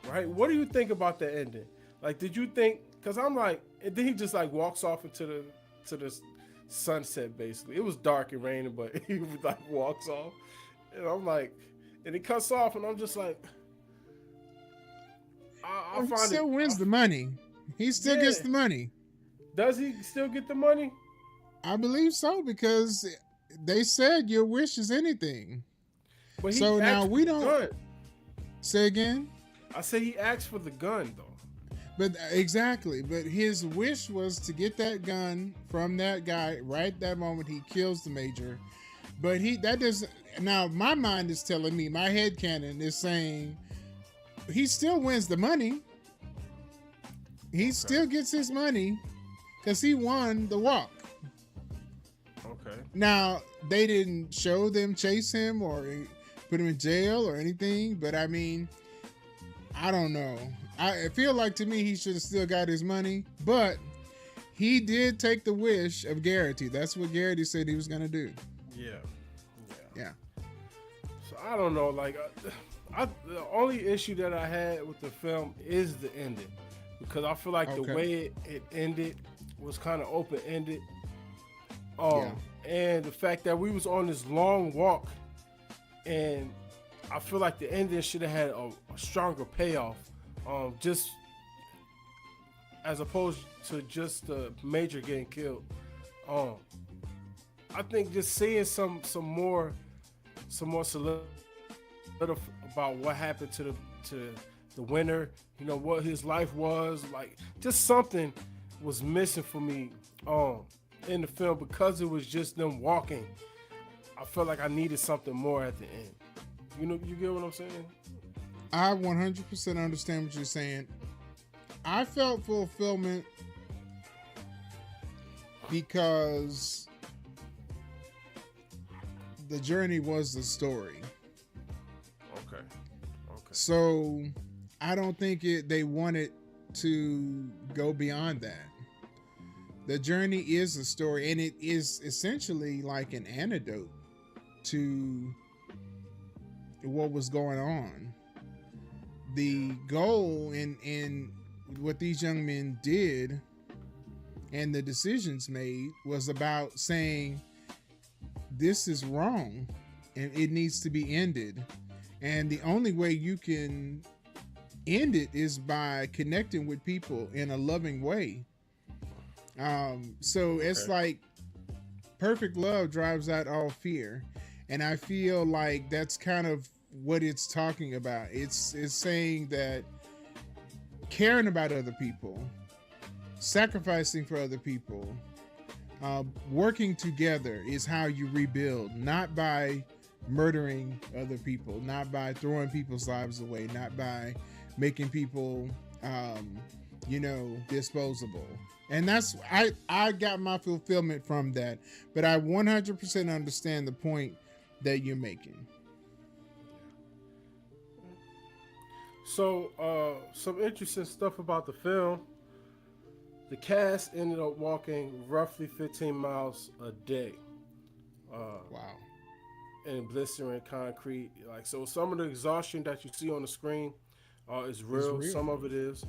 Right? What do you think about the ending? Like, did you think? Because I'm like, and then he just like walks off into the sunset. Basically, it was dark and raining, but he like walks off, and I'm like, and he cuts off, and I'm just like, I he find still wins the money. He still gets the money. Does he still get the money? I believe so, because they said your wish is anything. But so now we don't. Gun. Say again. I said he asked for the gun though. But exactly. But his wish was to get that gun from that guy right that moment he kills the Major. But that doesn't. Now my mind is telling me, my headcanon is saying he still wins the money. He still gets his money because he won the walk. Okay. Now they didn't show them chase him or put him in jail or anything, but I mean, I don't know. I feel like to me he should have still got his money, but he did take the wish of Garrity. That's what Garrity said he was gonna do. Yeah. So I don't know. Like, the only issue that I had with the film is the ending, because I feel like the way it ended was kind of open ended. And the fact that we was on this long walk, and I feel like the ending should have had a stronger payoff. Just as opposed to just the Major getting killed. I think just seeing some more solid about what happened to the winner, what his life was like. Just something was missing for me in the film, because it was just them walking. I felt like I needed something more at the end. You get what I'm saying? I 100% understand what you're saying. I felt fulfillment because the journey was the story. Okay. So I don't think they wanted to go beyond that. The journey is a story, and it is essentially like an antidote to what was going on. The goal in what these young men did and the decisions made was about saying, this is wrong and it needs to be ended. And the only way you can end it is by connecting with people in a loving way. So it's like perfect love drives out all fear. And I feel like that's kind of what it's talking about. It's saying that caring about other people, sacrificing for other people, working together is how you rebuild, not by murdering other people, not by throwing people's lives away, not by making people, disposable. And that's, I got my fulfillment from that, but I 100% understand the point that you're making. So, some interesting stuff about the film. The cast ended up walking roughly 15 miles a day. Wow. In blistering concrete. Like, so some of the exhaustion that you see on the screen is real. Some of it is.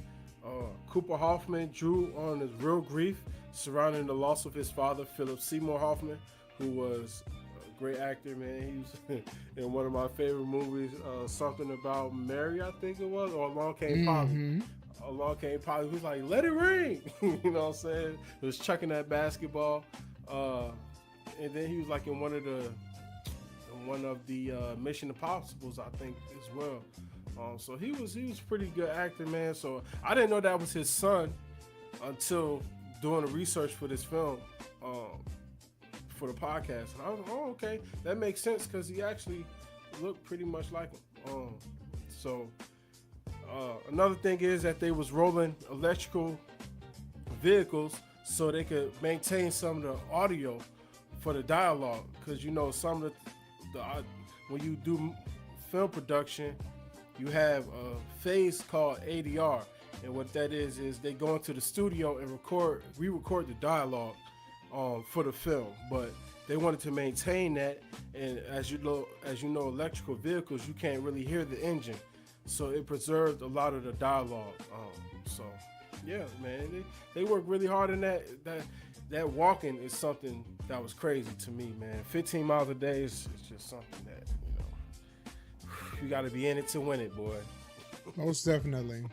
Cooper Hoffman drew on his real grief surrounding the loss of his father, Philip Seymour Hoffman, who was a great actor, man. He was in one of my favorite movies, Something About Mary, I think it was, or Along Came Polly. Along Came Polly. He was like, let it ring. You know what I'm saying? He was chucking that basketball. And then he was like in one of the Mission Impossibles, I think, as well. So he was pretty good actor, man. So I didn't know that was his son until doing the research for this film, for the podcast. And I was like, oh, okay, that makes sense because he actually looked pretty much like him. Another thing is that they was rolling electrical vehicles so they could maintain some of the audio for the dialogue, because some of the when you do film production, you have a phase called ADR, and what that is they go into the studio and re-record the dialogue for the film, but they wanted to maintain that. And as you know, electrical vehicles, you can't really hear the engine, so it preserved a lot of the dialogue. So yeah, man, they work really hard in that. That walking is something that was crazy to me, man. 15 miles a day is just something that, you got to be in it to win it, boy. Most definitely.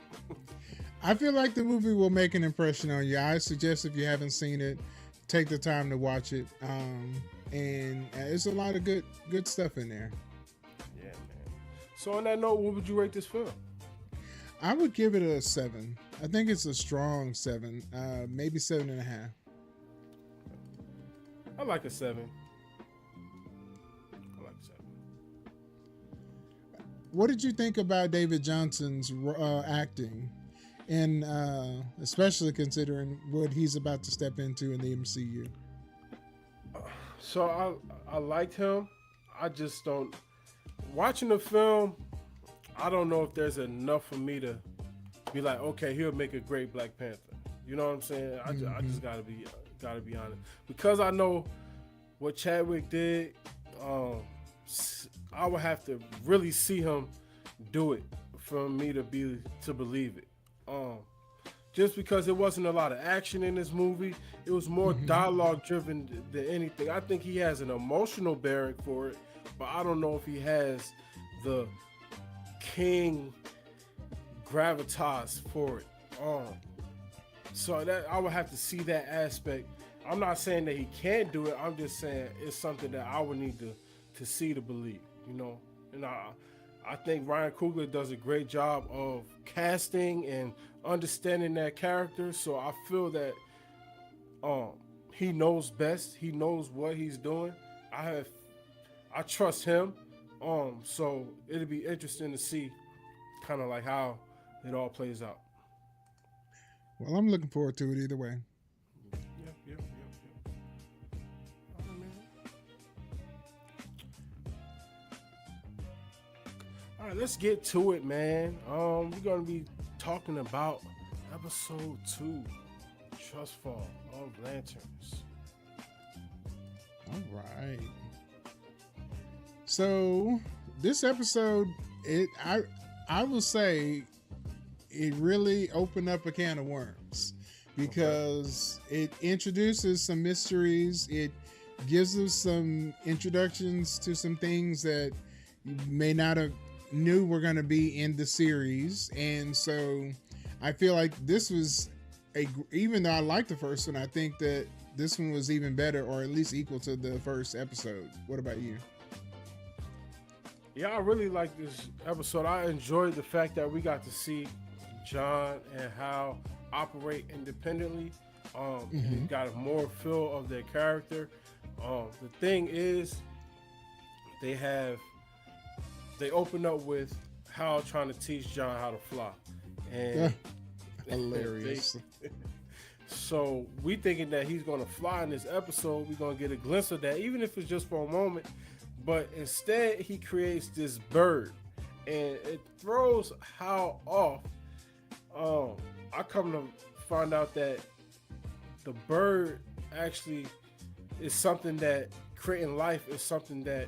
I feel like the movie will make an impression on you. I suggest if you haven't seen it, take the time to watch it. And there's a lot of good stuff in there. Yeah, man. So on that note, what would you rate this film? I would give it a 7. I think it's a strong 7, maybe 7.5. I like a 7. What did you think about David Johnson's acting, and especially considering what he's about to step into in the MCU? So I liked him. I just don't. Watching the film, I don't know if there's enough for me to be like, okay, he'll make a great Black Panther. You know what I'm saying? I just gotta be honest, because I know what Chadwick did. I would have to really see him do it for me to believe it. Just because it wasn't a lot of action in this movie, it was more dialogue driven than anything. I think he has an emotional bearing for it, but I don't know if he has the king gravitas for it. So that I would have to see that aspect. I'm not saying that he can't do it. I'm just saying it's something that I would need to see to believe, and I think Ryan Coogler does a great job of casting and understanding that character. So I feel that he knows best. He knows what he's doing. I trust him. So it'll be interesting to see kind of like how it all plays out. Well, I'm looking forward to it either way. Yep. All right, let's get to it, man. We're gonna be talking about episode 2, Trust Fall of Lanterns. All right. So this episode, I will say, it really opened up a can of worms, because it introduces some mysteries. It gives us some introductions to some things that you may not have knew were going to be in the series. And so I feel like this was even though I liked the first one, I think that this one was even better, or at least equal to the first episode. What about you? Yeah, I really like this episode. I enjoyed the fact that we got to see John and Hal operate independently. And got a more feel of their character. The thing is, they open up with Hal trying to teach John how to fly, and hilarious. So we thinking that he's going to fly in this episode. We're going to get a glimpse of that, even if it's just for a moment. But instead, he creates this bird, and it throws Hal off. I come to find out that the bird actually is something that creating life is something that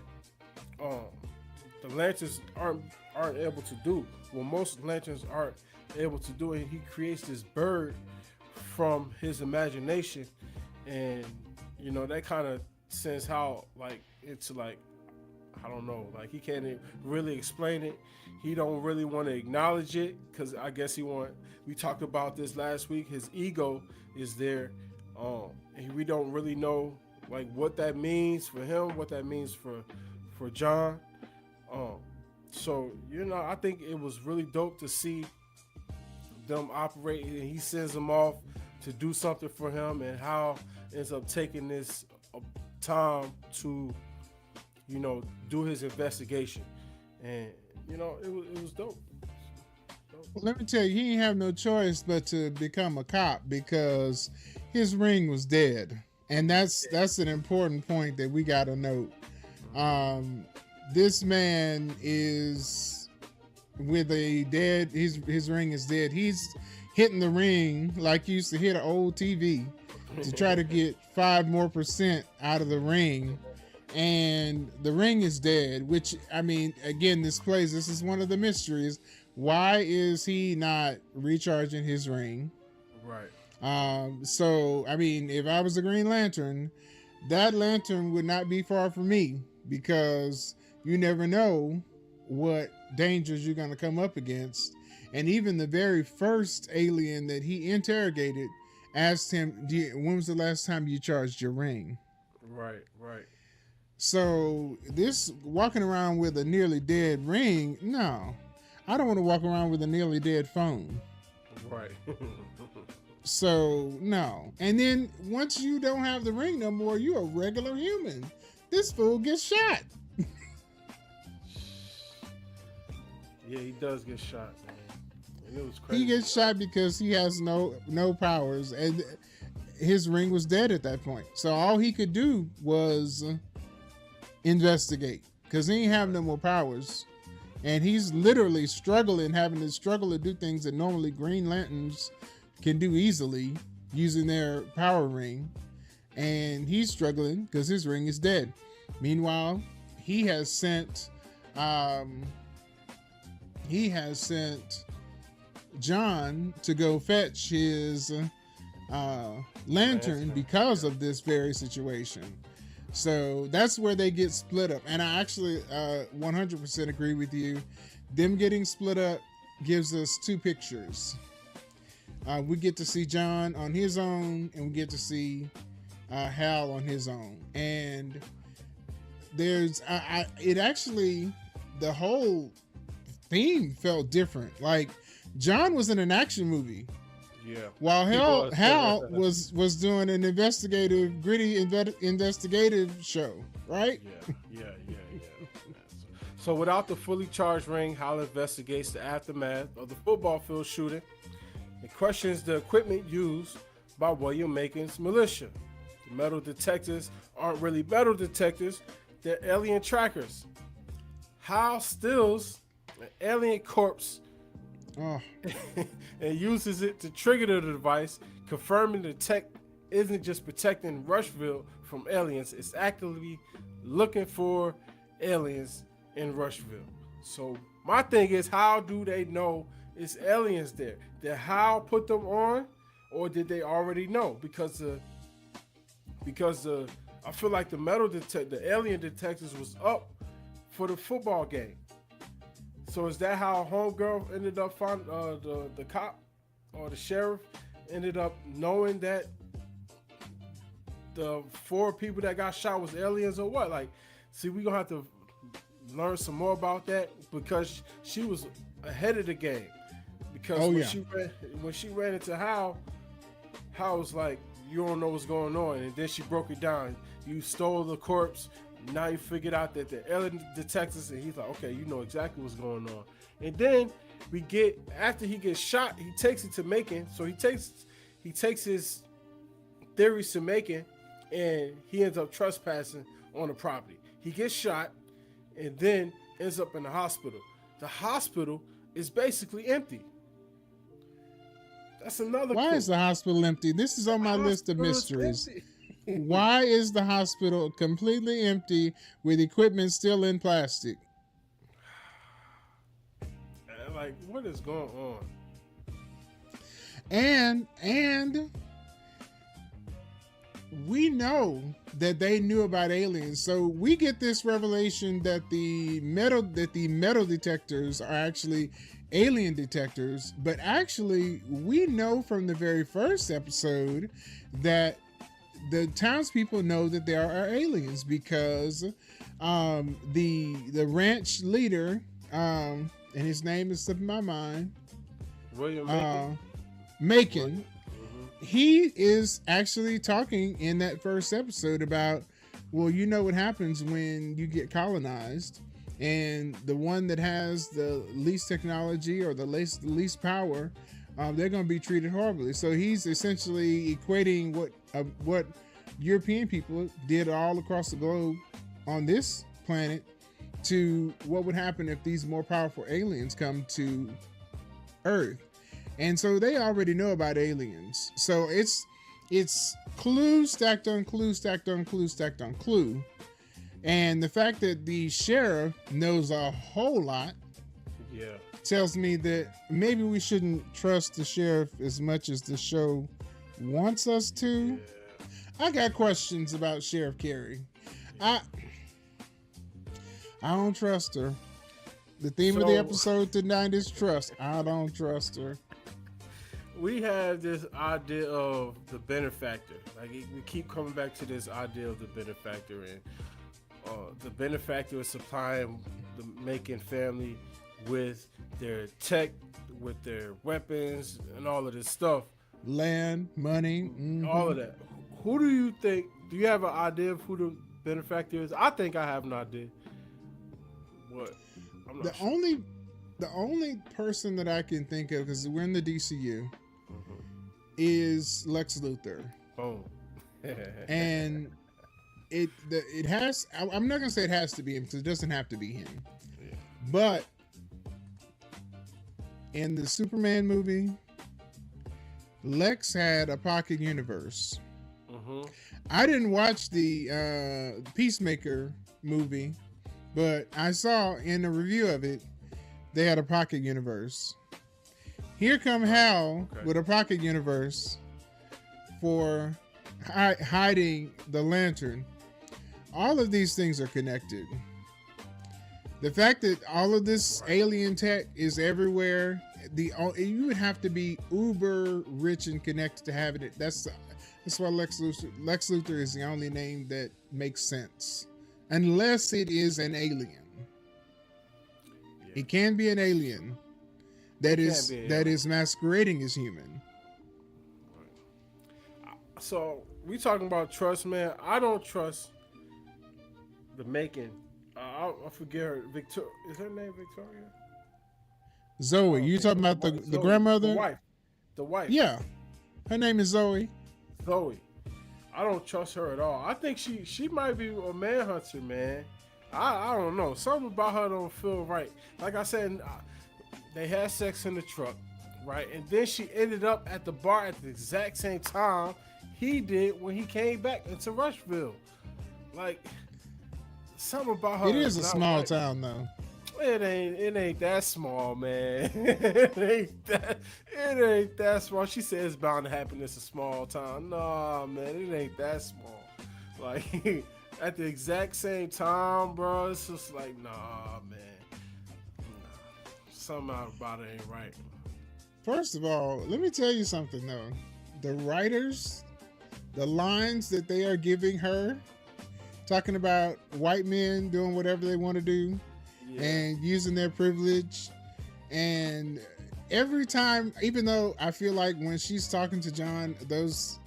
the lanterns aren't able to do. Well, most lanterns aren't able to do it. He creates this bird from his imagination, and you know that kind of sends how like it's like I don't know, like he can't really explain it. He don't really want to acknowledge it because I guess we talked about this last week. His ego is there. And we don't really know like what that means for him, what that means for John. So you know, I think it was really dope to see them operate, and he sends them off to do something for him, and Hal ends up taking this time to, you know, do his investigation, and you know, it was dope. Well, let me tell you, he didn't have no choice but to become a cop because his ring was dead, and that's an important point that we got to note. This man is with a dead. His ring is dead. He's hitting the ring like you used to hit an old TV to try to get 5% more out of the ring, and the ring is dead. Which I mean, again, this is one of the mysteries. Why is he not recharging his ring? Right. So, I mean, if I was a Green Lantern, that lantern would not be far from me because you never know what dangers you're going to come up against. And even the very first alien that he interrogated asked him, when was the last time you charged your ring? Right. So this walking around with a nearly dead ring, no. I don't want to walk around with a nearly dead phone. Right. So, no. And then once you don't have the ring no more, you're a regular human. This fool gets shot. Yeah, he does get shot, man. And it was crazy. He gets shot because he has no powers, and his ring was dead at that point. So all he could do was investigate because he didn't have no more powers. And he's literally having to struggle to do things that normally Green Lanterns can do easily using their power ring. And he's struggling because his ring is dead. Meanwhile, he has sent John to go fetch his lantern because of this very situation. So that's where they get split up. And I actually 100% agree with you. Them getting split up gives us two pictures. We get to see John on his own, and we get to see Hal on his own. And there's the whole theme felt different. Like John was in an action movie. Yeah. While Hal was doing an gritty investigative show, right? Yeah. So without the fully charged ring, Hal investigates the aftermath of the football field shooting and questions the equipment used by William Macon's militia. The metal detectors aren't really metal detectors, they're alien trackers. Hal steals an alien corpse and uses it to trigger the device, confirming the tech isn't just protecting Rushville from aliens, it's actively looking for aliens in Rushville. So my thing is, how do they know it's aliens there? Did Hal put them on, or did they already know? Because I feel like the alien detectors was up for the football game. So is that how homegirl ended up finding the cop or the sheriff ended up knowing that the 4 people that got shot was aliens or what? Like, see, we gonna have to learn some more about that because she was ahead of the game. Because when she ran into Hal was like, you don't know what's going on, and then she broke it down. You stole the corpse. Now you figured out that the alien detectives, and he's like, okay, you know exactly what's going on. And then after he gets shot, he takes it to Macon. So he takes his theories to Macon, and he ends up trespassing on the property. He gets shot, and then ends up in the hospital. The hospital is basically empty. That's another. Why is the hospital empty? This is on my list of mysteries. Why is the hospital completely empty with equipment still in plastic? Like, what is going on? And we know that they knew about aliens, so we get this revelation that the metal detectors are actually alien detectors. But actually, we know from the very first episode that the townspeople know that there are aliens because the ranch leader, and his name is slipping my mind, William Macon. He is actually talking in that first episode about, well, you know what happens when you get colonized, and the one that has the least technology or the least power, they're going to be treated horribly. So he's essentially equating what European people did all across the globe on this planet to what would happen if these more powerful aliens come to Earth. And so they already know about aliens. So it's clue stacked on clue stacked on clue stacked on clue. And the fact that the sheriff knows a whole lot tells me that maybe we shouldn't trust the sheriff as much as the show wants us to. I got questions about Sheriff Carey. I don't trust her. The theme of the episode tonight is trust. I don't trust her. We have this idea of the benefactor. Like, we keep coming back to this idea of the benefactor, and the benefactor is supplying the Macon family with their tech, with their weapons, and all of this stuff. Land, money, all of that. Who do you think? Do you have an idea of who the benefactor is? I think I have an idea. What? I'm not sure. The only person that I can think of, because we're in the DCU, is Lex Luthor. Oh. And it has. I'm not gonna say it has to be him because it doesn't have to be him. Yeah. But in the Superman movie, Lex had a pocket universe. I didn't watch the Peacemaker movie, but I saw in a review of it they had a pocket universe. Here come Hal with a pocket universe for hiding the lantern. All of these things are connected. The fact that all of this alien tech is everywhere, you would have to be uber rich and connected to have it. That's why Lex Luthor is the only name that makes sense, unless it is an alien. It can be an alien that is masquerading as human. So we talking about trust, man. I don't trust the Macon. I forget her. Is her name Victoria? Zoe. You talking about the grandmother? The wife. Yeah, her name is Zoe. Zoe. I don't trust her at all. I think she might be a manhunter, man. I don't know. Something about her don't feel right. Like I said, they had sex in the truck, right? And then she ended up at the bar at the exact same time he did when he came back into Rushville. Like, something about her. It is a small town, though. It ain't that small, man. it ain't that small. She said it's bound to happen. It's a small town. Nah, man, it ain't that small. Like, at the exact same time, bro, it's just like, nah, man. Nah. Something about it ain't right. First of all, let me tell you something, though. The writers, the lines that they are giving her, talking about white men doing whatever they want to do, and using their privilege. And every time, even though I feel like when she's talking to John, those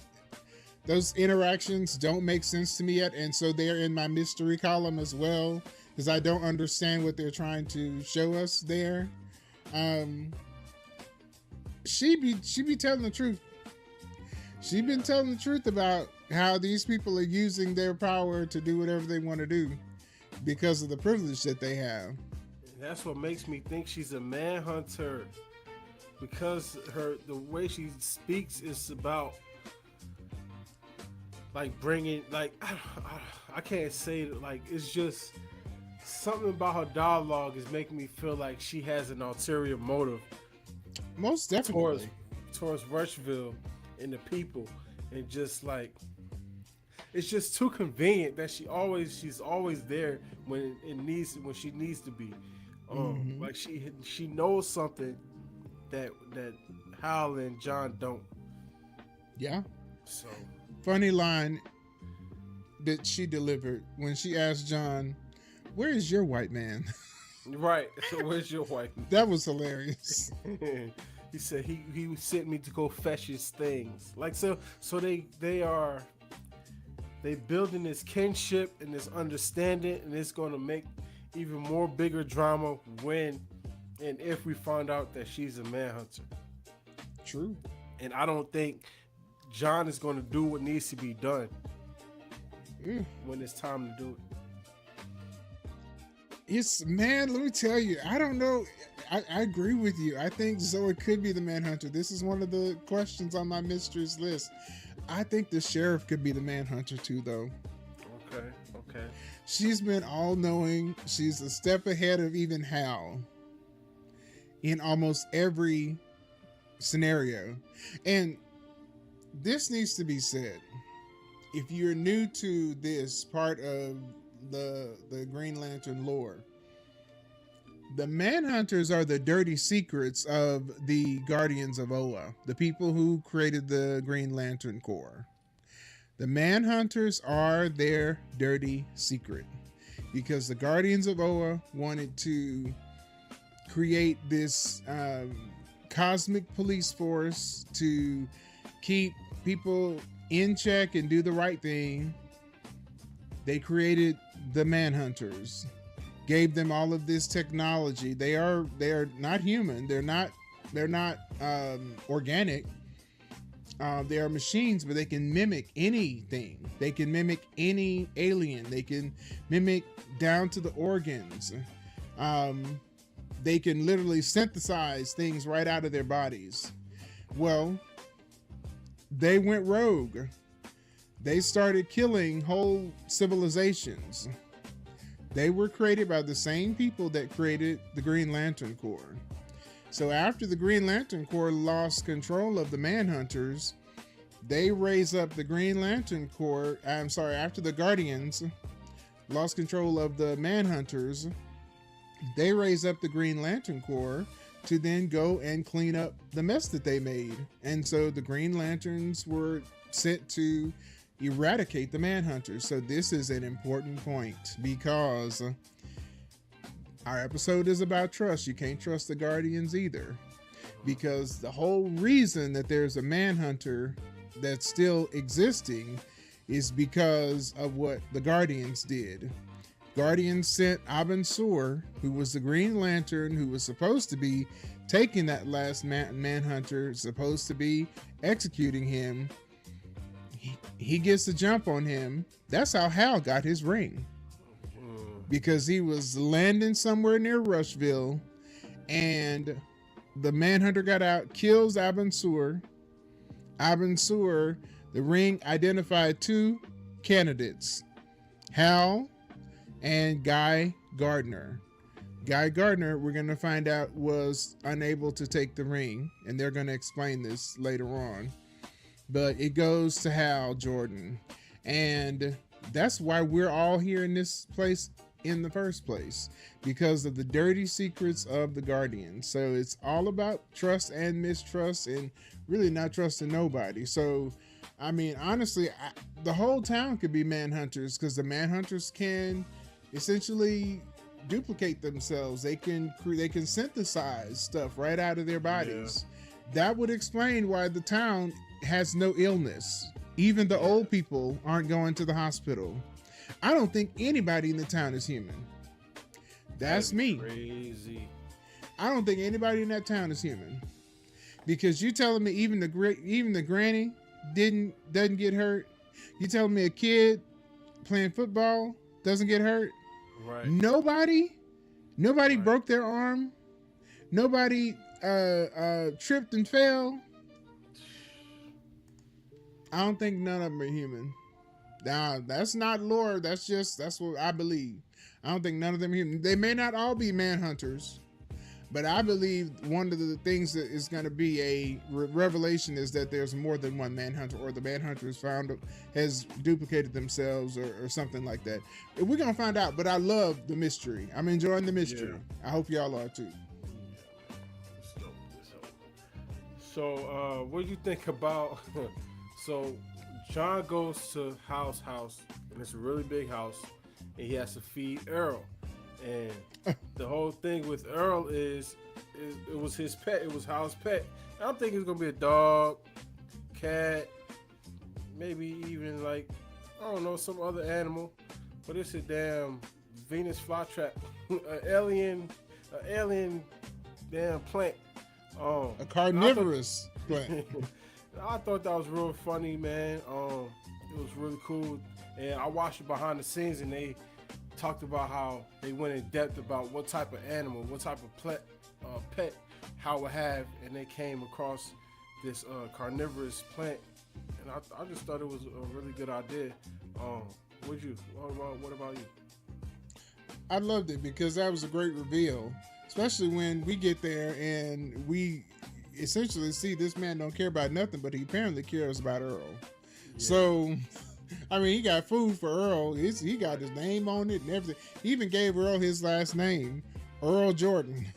interactions don't make sense to me yet, and so they're in my mystery column as well, because I don't understand what they're trying to show us there. She be telling the truth. She been telling the truth about how these people are using their power to do whatever they want to do because of the privilege that they have. That's what makes me think she's a manhunter, because the way she speaks is about like bringing, like I can't say it, like it's just something about her dialogue is making me feel like she has an ulterior motive. Most definitely towards Rushville and the people, and just like it's just too convenient that she's always there when she needs to be. Like she knows something that Hal and John don't. Yeah. So funny line that she delivered when she asked John, "Where is your white man?" Right. So where's your white man? That was hilarious. He said he sent me to go fetch his things. Like so they building this kinship and this understanding, and it's going to make even more bigger drama when and if we find out that she's a manhunter. True. And I don't think John is going to do what needs to be done when it's time to do it. Man, let me tell you, I don't know. I agree with you. I think Zoe could be the manhunter. This is one of the questions on my mysteries list. I think the sheriff could be the manhunter too, though. Okay. She's been all-knowing. She's a step ahead of even Hal in almost every scenario. And this needs to be said. If you're new to this part of the Green Lantern lore, the Manhunters are the dirty secrets of the Guardians of Oa, the people who created the Green Lantern Corps. The Manhunters are their dirty secret because the Guardians of Oa wanted to create this cosmic police force to keep people in check and do the right thing. They created the Manhunters, gave them all of this technology. They are not human. They're not organic. They are machines, but they can mimic anything. They can mimic any alien. They can mimic down to the organs. They can literally synthesize things right out of their bodies. Well, they went rogue. They started killing whole civilizations. They were created by the same people that created the Green Lantern Corps. So after the Green Lantern Corps lost control of the Manhunters, they raised up the Green Lantern Corps. After the Guardians lost control of the Manhunters, they raised up the Green Lantern Corps to then go and clean up the mess that they made. And so the Green Lanterns were sent to eradicate the Manhunters. So this is an important point because our episode is about trust. You can't trust the Guardians either, because the whole reason that there's a Manhunter that's still existing is because of what the Guardians did. Guardians sent Abin Sur, who was the Green Lantern, who was supposed to be taking that last Manhunter, supposed to be executing him. He gets the jump on him. That's how Hal got his ring. Because he was landing somewhere near Rushville, and the Manhunter got out, kills Abin Sur. Abin Sur, the ring identified two candidates, Hal and Guy Gardner. Guy Gardner, we're going to find out, was unable to take the ring, and they're going to explain this later on. But it goes to Hal Jordan, and that's why we're all here in this place in the first place, because of the dirty secrets of the Guardians. So it's all about trust and mistrust, and really not trusting nobody. So I mean, honestly, the whole town could be Manhunters, because the Manhunters can essentially duplicate themselves. They can synthesize stuff right out of their bodies. That would explain why the town has no illness. Even the old people aren't going to the hospital. I don't think anybody in the town is human. That's me. Crazy. I don't think anybody in that town is human. Because you telling me even the granny doesn't get hurt? You telling me a kid playing football doesn't get hurt? Right. Nobody broke their arm. Nobody tripped and fell. I don't think none of them are human. Now, that's not lore. That's what I believe. I don't think none of them are human. They may not all be manhunters, but I believe one of the things that is going to be a revelation is that there's more than one manhunter, or the manhunter has duplicated themselves or something like that. We're going to find out, but I love the mystery. I'm enjoying the mystery. Yeah. I hope y'all are too. So, what do you think about... So, John goes to house, and it's a really big house, and he has to feed Earl. And the whole thing with Earl is it was his pet. It was Hal's pet. And I'm thinking it's going to be a dog, cat, maybe even like, I don't know, some other animal. But it's a damn Venus flytrap, an alien damn plant. A carnivorous plant. I thought that was real funny, man. It was really cool. And I watched it behind the scenes, and they talked about how they went in depth about what type of animal, what type of pet Hal would have, and they came across this carnivorous plant. And I just thought it was a really good idea. What about you? I loved it because that was a great reveal, especially when we get there and we essentially see this man don't care about nothing, but he apparently cares about Earl. Yeah. So, I mean, he got food for Earl. He got his name on it and everything. He even gave Earl his last name, Earl Jordan.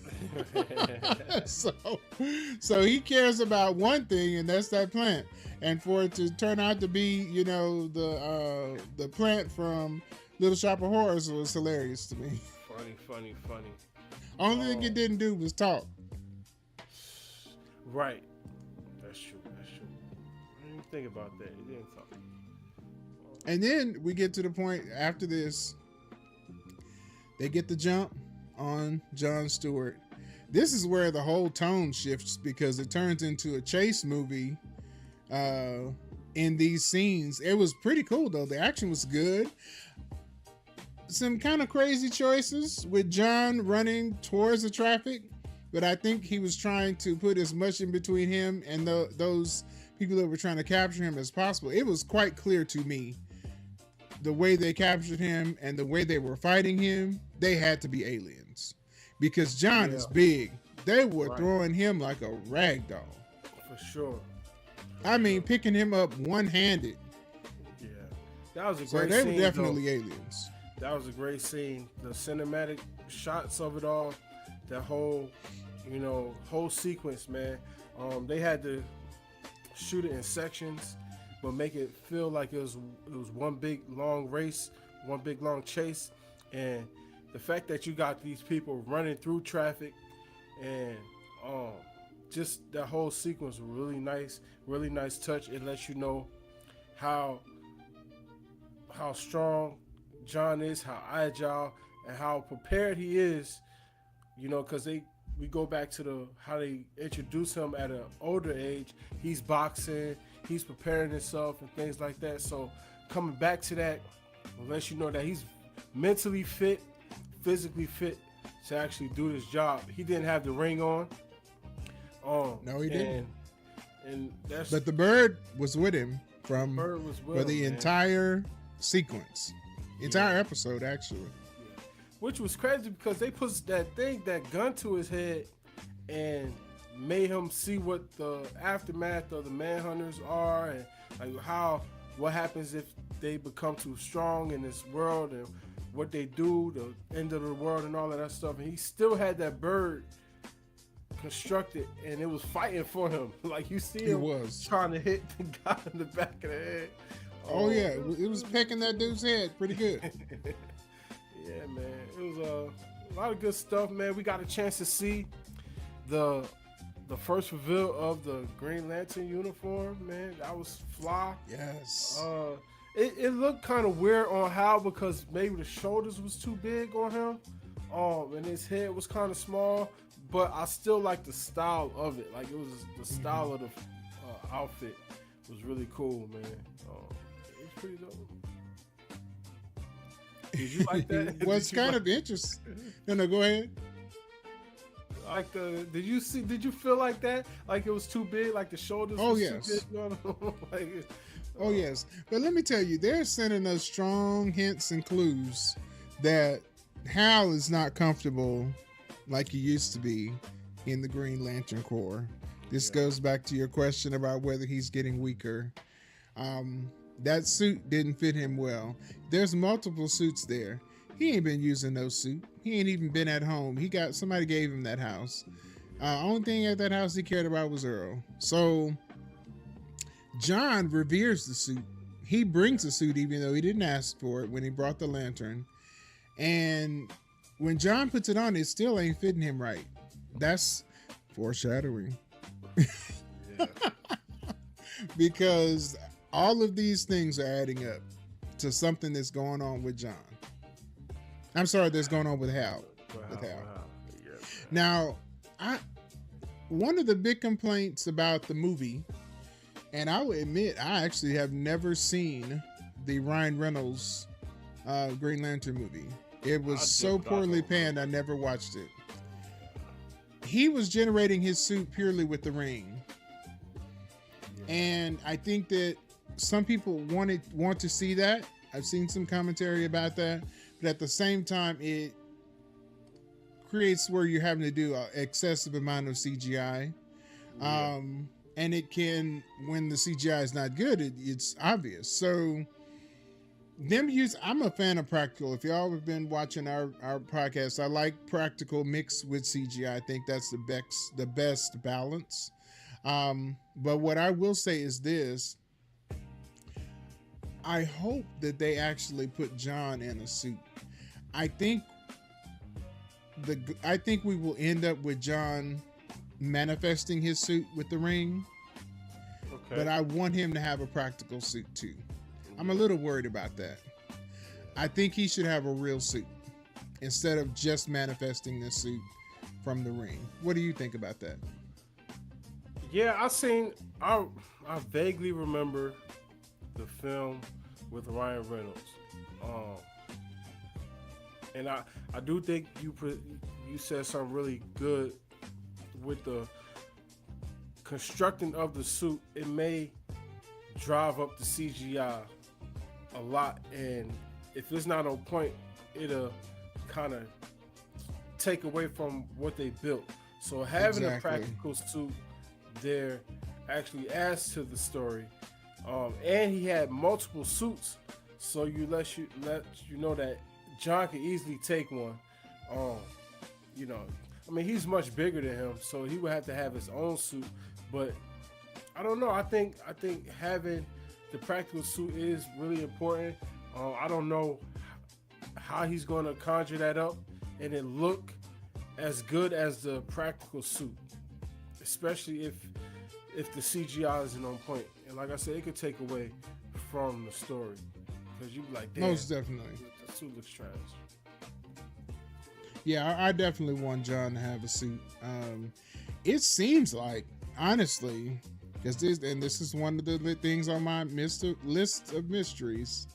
So he cares about one thing, and that's that plant. And for it to turn out to be, the plant from Little Shop of Horrors was hilarious to me. Funny. Only thing it didn't do was talk. Right. That's true. I didn't even think about that. It didn't talk. And then we get to the point after this, they get the jump on Jon Stewart. This is where the whole tone shifts because it turns into a chase movie in these scenes. It was pretty cool though. The action was good. Some kind of crazy choices with Jon running towards the traffic. But I think he was trying to put as much in between him and those people that were trying to capture him as possible. It was quite clear to me the way they captured him and the way they were fighting him, they had to be aliens. Because Jon is big. They were throwing him like a rag doll. For sure. I mean, picking him up one-handed. Yeah. That was a great scene. So they were definitely aliens. That was a great scene. The cinematic shots of it all, that whole sequence, man. They had to shoot it in sections, but make it feel like it was one big long race, one big long chase. And the fact that you got these people running through traffic, and just that whole sequence was really nice touch. It lets you know how strong Jon is, how agile, and how prepared he is. Because we go back to how they introduce him at an older age. He's boxing, he's preparing himself and things like that. So coming back to that lets you know that he's mentally fit, physically fit to actually do this job. He didn't have the ring on. No, he didn't. But the bird was with him for the entire sequence, entire episode actually. Which was crazy because they put that gun to his head and made him see what the aftermath of the Manhunters are, and like what happens if they become too strong in this world, and what they do, the end of the world and all of that stuff. And he still had that bird constructed, and it was fighting for him. Like you see him trying to hit the guy in the back of the head. Oh yeah, it was pecking that dude's head pretty good. Yeah, man, A lot of good stuff, man. We got a chance to see the first reveal of the Green Lantern uniform, man. That was fly. Yes. It looked kind of weird on Hal because maybe the shoulders was too big on him, and his head was kind of small. But I still like the style of it. Like, it was the style of the outfit was really cool, man. It was pretty dope. Did you like that? What's kind of interesting? No, go ahead. Like did you feel like that? Like it was too big, like the shoulders was too big? Oh yes. But let me tell you, they're sending us strong hints and clues that Hal is not comfortable like he used to be in the Green Lantern Corps. This goes back to your question about whether he's getting weaker. That suit didn't fit him well. There's multiple suits there. He ain't been using no suit. He ain't even been at home. Somebody gave him that house. Only thing at that house he cared about was Earl. So John reveres the suit. He brings the suit even though he didn't ask for it when he brought the lantern. And when John puts it on, it still ain't fitting him right. That's foreshadowing. Because all of these things are adding up to something that's going on with John. I'm sorry, that's going on with Hal. Now, one of the big complaints about the movie, and I will admit, I actually have never seen the Ryan Reynolds Green Lantern movie. It was so poorly panned, I never watched it. He was generating his suit purely with the ring. And I think that some people want to see that. I've seen some commentary about that. But at the same time, it creates where you're having to do an excessive amount of CGI. And it can, when the CGI is not good, it's obvious. So I'm a fan of practical. If y'all have been watching our podcast, I like practical mixed with CGI. I think that's the best balance. But what I will say is this. I hope that they actually put John in a suit. I think we will end up with John manifesting his suit with the ring. Okay. But I want him to have a practical suit too. I'm a little worried about that. I think he should have a real suit instead of just manifesting the suit from the ring. What do you think about that? Yeah, I vaguely remember the film with Ryan Reynolds, and I do think you said something really good with the constructing of the suit. It may drive up the CGI a lot, and if it's not on point, it'll kind of take away from what they built. So having a practical suit there actually adds to the story. And he had multiple suits, so let you know that John could easily take one. He's much bigger than him, so he would have to have his own suit. But I don't know. I think having the practical suit is really important. I don't know how he's going to conjure that up and it look as good as the practical suit, especially if the CGI isn't on point. And like I said, it could take away from the story because you be like, damn, most definitely, the suit looks trash. Yeah, I definitely want John to have a suit. It seems like, honestly, because this is one of the things on my list of mysteries.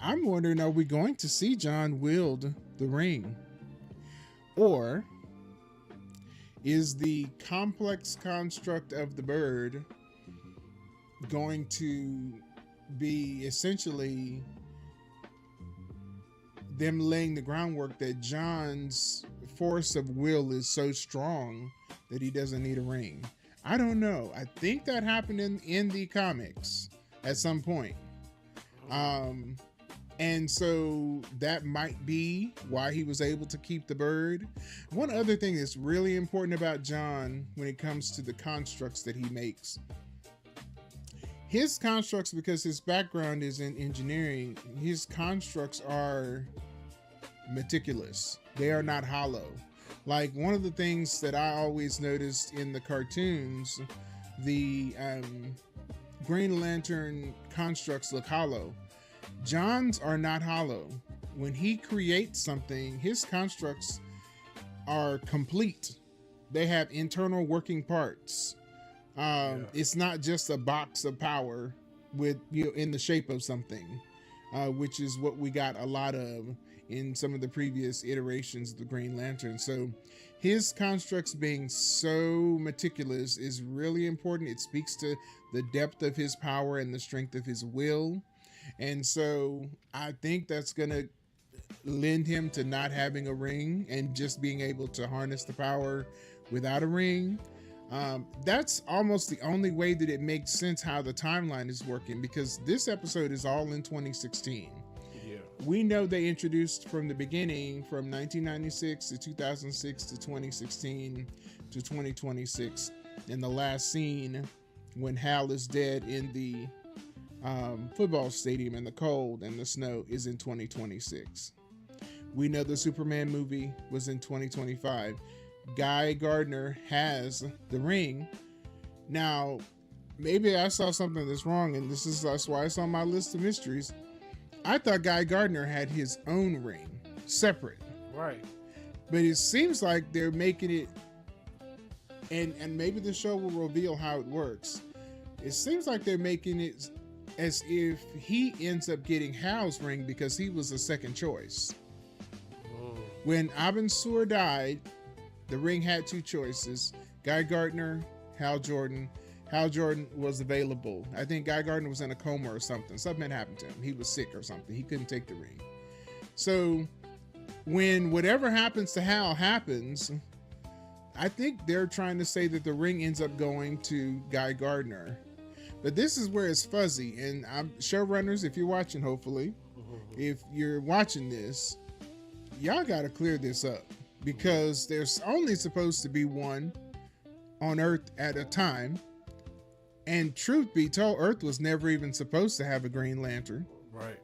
I'm wondering, are we going to see John wield the ring? Or is the complex construct of the bird going to be essentially them laying the groundwork that John's force of will is so strong that he doesn't need a ring? I don't know. I think that happened in the comics at some point. And so that might be why he was able to keep the bird. One other thing that's really important about John when it comes to the constructs that he makes, his constructs, because his background is in engineering, his constructs are meticulous. They are not hollow. Like one of the things that I always noticed in the cartoons, the Green Lantern constructs look hollow. John's are not hollow. When he creates something, his constructs are complete. They have internal working parts. It's not just a box of power with in the shape of something, which is what we got a lot of in some of the previous iterations of the Green Lantern. So his constructs being so meticulous is really important. It speaks to the depth of his power and the strength of his will. And so I think that's going to lend him to not having a ring and just being able to harness the power without a ring. That's almost the only way that it makes sense how the timeline is working, because this episode is all in 2016. We know they introduced from the beginning, from 1996 to 2006 to 2016 to 2026. In the last scene, when Hal is dead in the football stadium in the cold and the snow, is in 2026. We know the Superman movie was in 2025. Guy Gardner has the ring. Now, maybe I saw something that's wrong, and that's why it's on my list of mysteries. I thought Guy Gardner had his own ring, separate. Right. But it seems like they're making it, and maybe the show will reveal how it works. It seems like they're making it as if he ends up getting Hal's ring because he was a second choice. When Abin Sur died, the ring had two choices: Guy Gardner, Hal Jordan. Hal Jordan was available. I think Guy Gardner was in a coma or something. Something had happened to him. He was sick or something. He couldn't take the ring. So when whatever happens to Hal happens, I think they're trying to say that the ring ends up going to Guy Gardner. But this is where it's fuzzy. And I'm showrunners, if you're watching, hopefully, if you're watching this, y'all got to clear this up, because there's only supposed to be one on Earth at a time. And truth be told, Earth was never even supposed to have a Green Lantern. Right.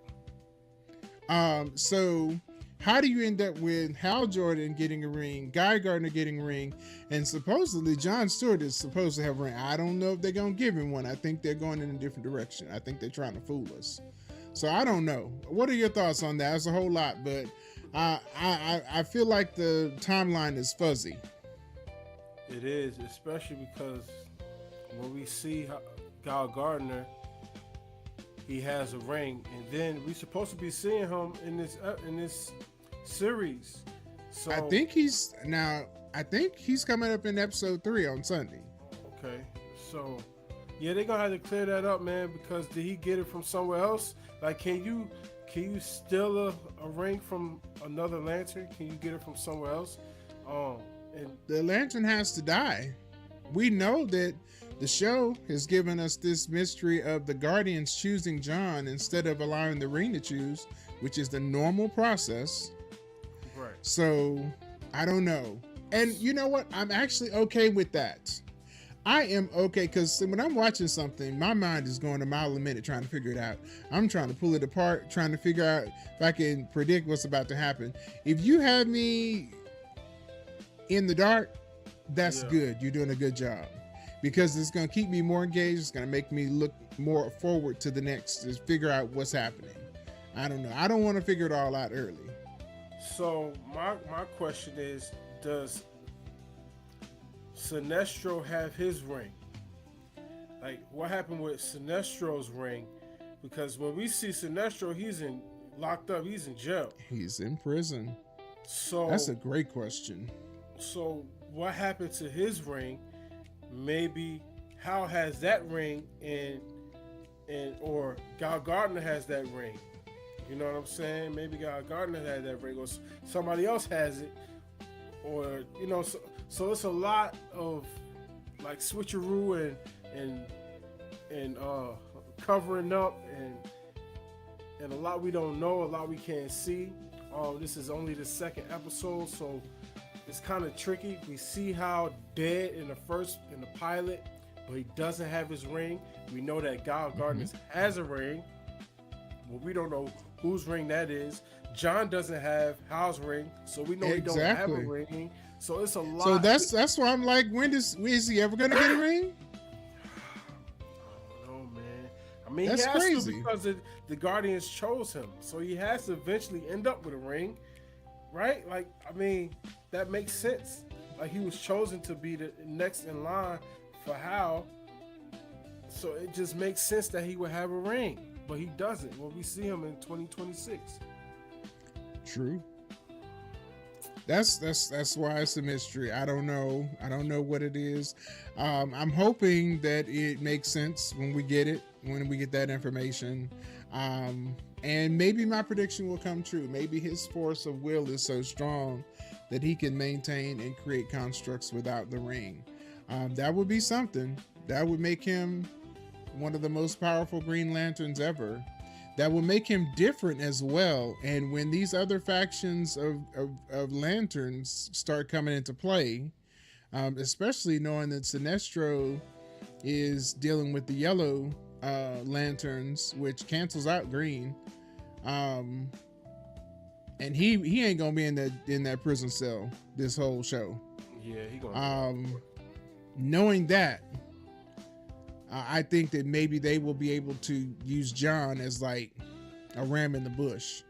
So how do you end up with Hal Jordan getting a ring, Guy Gardner getting a ring, and supposedly John Stewart is supposed to have a ring? I don't know if they're going to give him one. I think they're going in a different direction. I think they're trying to fool us. So I don't know. What are your thoughts on that? It's a whole lot, but I feel like the timeline is fuzzy. It is, especially because when we see Guy Gardner, he has a ring, and then we're supposed to be seeing him in this series. So I think he's coming up in episode 3 on Sunday. Okay, so yeah, they're gonna have to clear that up, man, because did he get it from somewhere else? Like, can you steal a ring from another lantern? Can you get it from somewhere else? And the lantern has to die. We know that the show has given us this mystery of the Guardians choosing John instead of allowing the ring to choose, which is the normal process. Right. So I don't know. And you know what? I'm actually okay with that. I am okay, because when I'm watching something, my mind is going a mile a minute trying to figure it out. I'm trying to pull it apart, trying to figure out if I can predict what's about to happen. If you have me in the dark, that's good. You're doing a good job, because it's going to keep me more engaged. It's going to make me look more forward to the next, to figure out what's happening. I don't know. I don't want to figure it all out early. So my question is, does Sinestro have his ring? Like, what happened with Sinestro's ring? Because when we see Sinestro, he's locked up. He's in jail. He's in prison. So that's a great question. So what happened to his ring? Maybe Hal has that ring, or Guy Gardner has that ring. You know what I'm saying? Maybe Guy Gardner had that ring, or somebody else has it, or so it's a lot of like switcheroo and covering up and a lot we don't know, a lot we can't see. This is only the second episode, so it's kind of tricky. We see Hal dead in the pilot, but he doesn't have his ring. We know that Guy Gardner has a ring, but we don't know whose ring that is. John doesn't have Hal's ring, so we know he don't have a ring. So it's a lot. So that's why I'm like, is he ever gonna get a ring? I don't know, man. I mean, that's he has crazy to because the Guardians chose him, so he has to eventually end up with a ring, right? Like, I mean, that makes sense. Like, he was chosen to be the next in line for Hal, so it just makes sense that he would have a ring, but he doesn't. Well, we see him in 2026. True. That's why it's a mystery. I don't know what it is. I'm hoping that it makes sense when we get that information. And maybe my prediction will come true. Maybe his force of will is so strong that he can maintain and create constructs without the ring. That would be something. That would make him one of the most powerful Green Lanterns ever. That will make him different as well. And when these other factions of Lanterns start coming into play, especially knowing that Sinestro is dealing with the yellow Lanterns, which cancels out green, and he ain't gonna be in that prison cell this whole show. Yeah, he gonna. Knowing that, I think that maybe they will be able to use John as like a ram in the bush.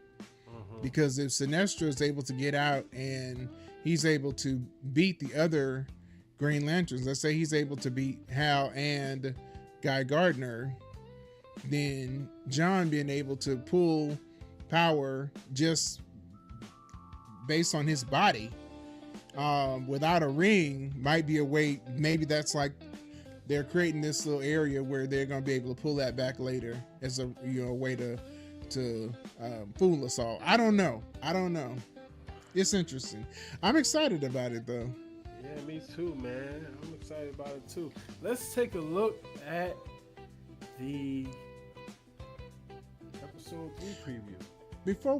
Because if Sinestro is able to get out and he's able to beat the other Green Lanterns, let's say he's able to beat Hal and Guy Gardner, then John being able to pull power just based on his body without a ring might be a way. Maybe that's like they're creating this little area where they're going to be able to pull that back later as a way to fool us all. I don't know. It's interesting. I'm excited about it though. Yeah, me too, man. I'm excited about it too. Let's take a look at the episode 3 preview. Before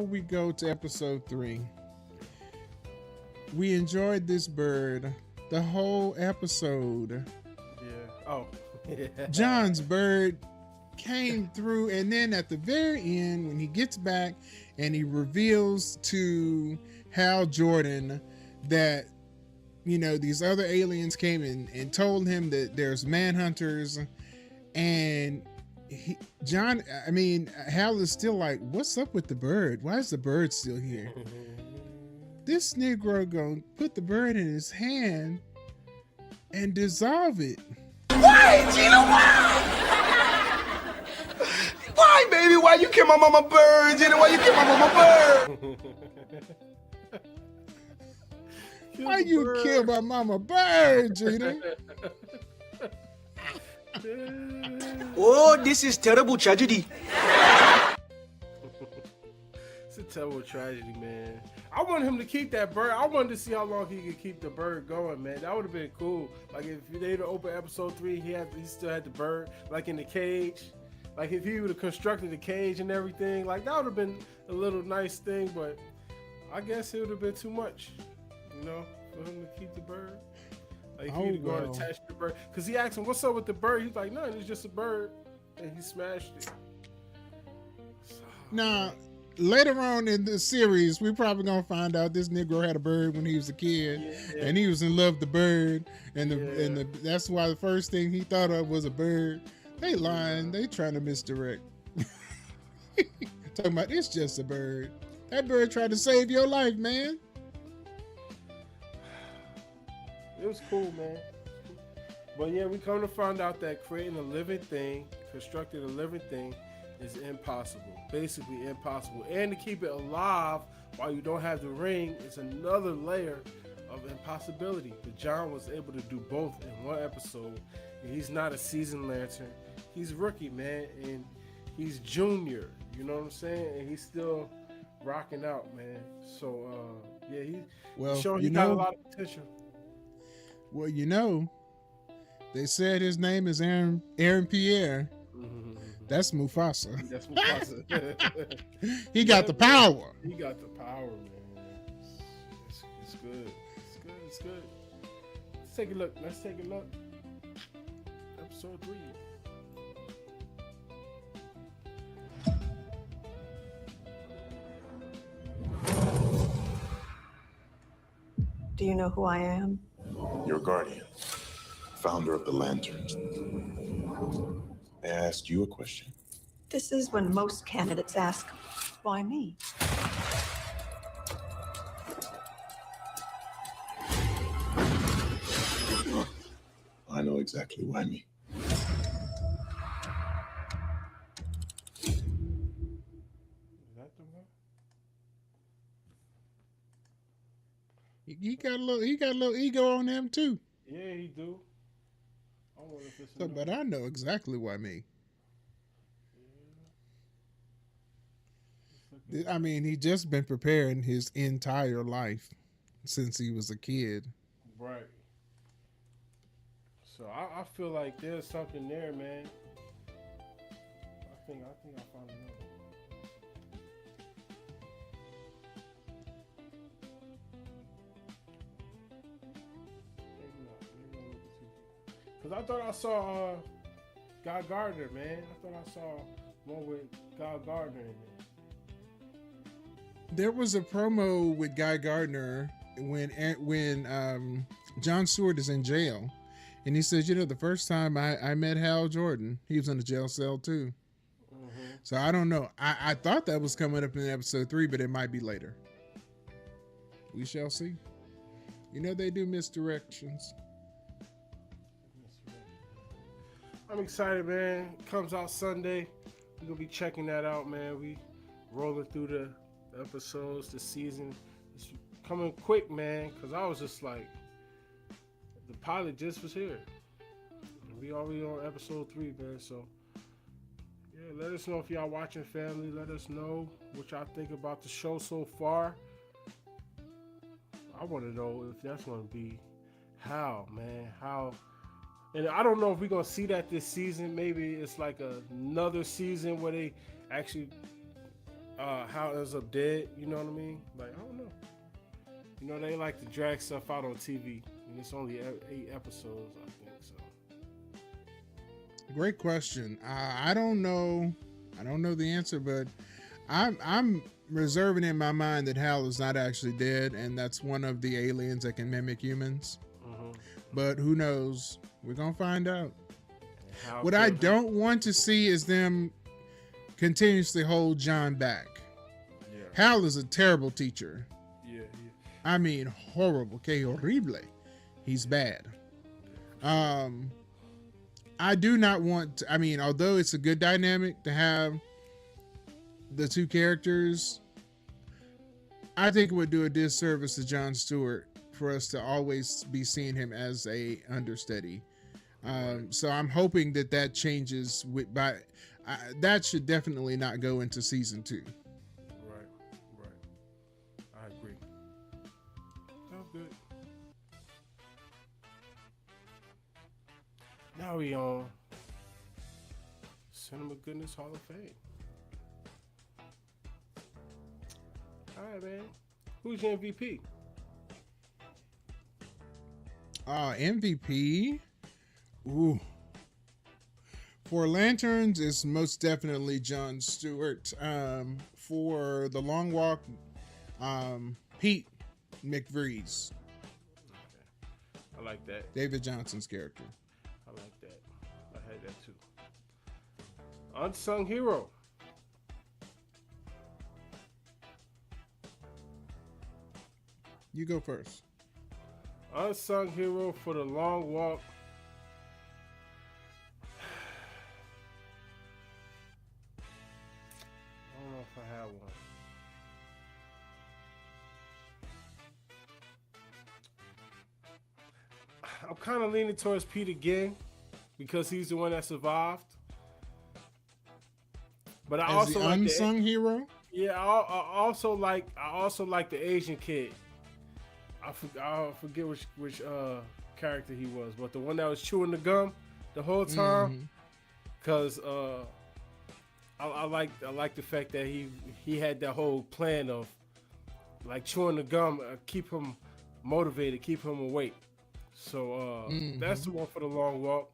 we go to episode 3, we enjoyed this bird the whole episode. Yeah. Oh. Yeah. John's bird came through, and then at the very end, when he gets back and he reveals to Hal Jordan that these other aliens came in and told him that there's manhunters, and Hal is still like, what's up with the bird? Why is the bird still here? This Negro gonna put the bird in his hand and dissolve it. Why, Gina? Why? Why, baby? Why you kill my mama bird, Gina? Why you kill my mama bird? Why you kill my mama bird, Gina? Oh, this is terrible tragedy. It's a terrible tragedy, man. I wanted him to keep that bird. I wanted to see how long he could keep the bird going, man. That would have been cool. Like if they'd open episode 3, he still had the bird like in the cage. Like if he would have constructed the cage and everything, like that would have been a little nice thing. But I guess it would have been too much, for him to keep the bird. Like he would go and attach the bird, because he asked him, "What's up with the bird?" He's like, "Nothing. It's just a bird," and he smashed it. Now, later on in the series, we're probably gonna find out this Negro had a bird when he was a kid, and he was in love with the bird, and that's why the first thing he thought of was a bird. They lying. They trying to misdirect. Talking about it's just a bird. That bird tried to save your life, man. It was cool, man. But yeah, we come to find out that creating a living thing, constructing a living thing, is impossible. Basically impossible. And to keep it alive while you don't have the ring is another layer of impossibility. But John was able to do both in one episode. And he's not a seasoned Lantern. He's rookie, man. And he's junior. You know what I'm saying? And he's still rocking out, man. So, yeah, he's showing he got a lot of potential. Well, they said his name is Aaron Pierre. Mm-hmm. That's Mufasa. That's Mufasa. He got the power. He got the power, man. It's good. It's good. Let's take a look. Episode 3. you know who I am? Your guardian, founder of the Lanterns. May I ask you a question? This is when most candidates ask, why me? I know exactly why me. He got a little ego on him too. Yeah, he do. I wonder if it's So, but I know exactly why me. I mean, he just been preparing his entire life since he was a kid. Right. So I feel like there's something there, man. I think I found another. Because I thought I saw Guy Gardner, man. I thought I saw one with Guy Gardner in there. There was a promo with Guy Gardner when Jon Stewart is in jail. And he says, the first time I met Hal Jordan, he was in the jail cell too. Mm-hmm. So I don't know. I thought that was coming up in episode 3, but it might be later. We shall see. They do misdirections. I'm excited, man. It comes out Sunday. We're going to be checking that out, man. We rolling through the episodes, the season. It's coming quick, man, because I was just like, the pilot just was here. We already on episode 3, man. So, yeah, let us know if y'all watching, family. Let us know what y'all think about the show so far. I want to know if that's going to be how, man. How. And I don't know if we're going to see that this season. Maybe it's like another season where they actually, Hal ends up dead. You know what I mean? Like, I don't know. They like to drag stuff out on TV. And it's only 8 episodes, I think so. Great question. I don't know. I don't know the answer, but I'm reserving in my mind that Hal is not actually dead, and that's one of the aliens that can mimic humans. Mm-hmm. But who knows? We're gonna find out. What I don't want to see is them continuously hold John back. Yeah. Hal is a terrible teacher. Yeah. I mean, horrible. Que horrible. He's bad. I do not want to, although it's a good dynamic to have the two characters, I think it would do a disservice to Jon Stewart for us to always be seeing him as a understudy. So I'm hoping that changes that should definitely not go into season 2. Right. I agree. Sounds good. Now we on Cinema Goodness Hall of Fame. All right, man. Who's your MVP? MVP? Ooh. For Lanterns, it's most definitely Jon Stewart. For The Long Walk, Pete McVries. Okay. I like that. David Johnson's character. I like that. I had that too. Unsung Hero. You go first. Unsung Hero for The Long Walk. I don't know if I have one. I'm kind of leaning towards Pete again because he's the one that survived. But I also like unsung hero. Yeah, I also like the Asian kid. I forget which character he was, but the one that was chewing the gum the whole time. Because I like the fact that he had that whole plan of like chewing the gum, keep him motivated, keep him awake. So that's the one for The Long Walk.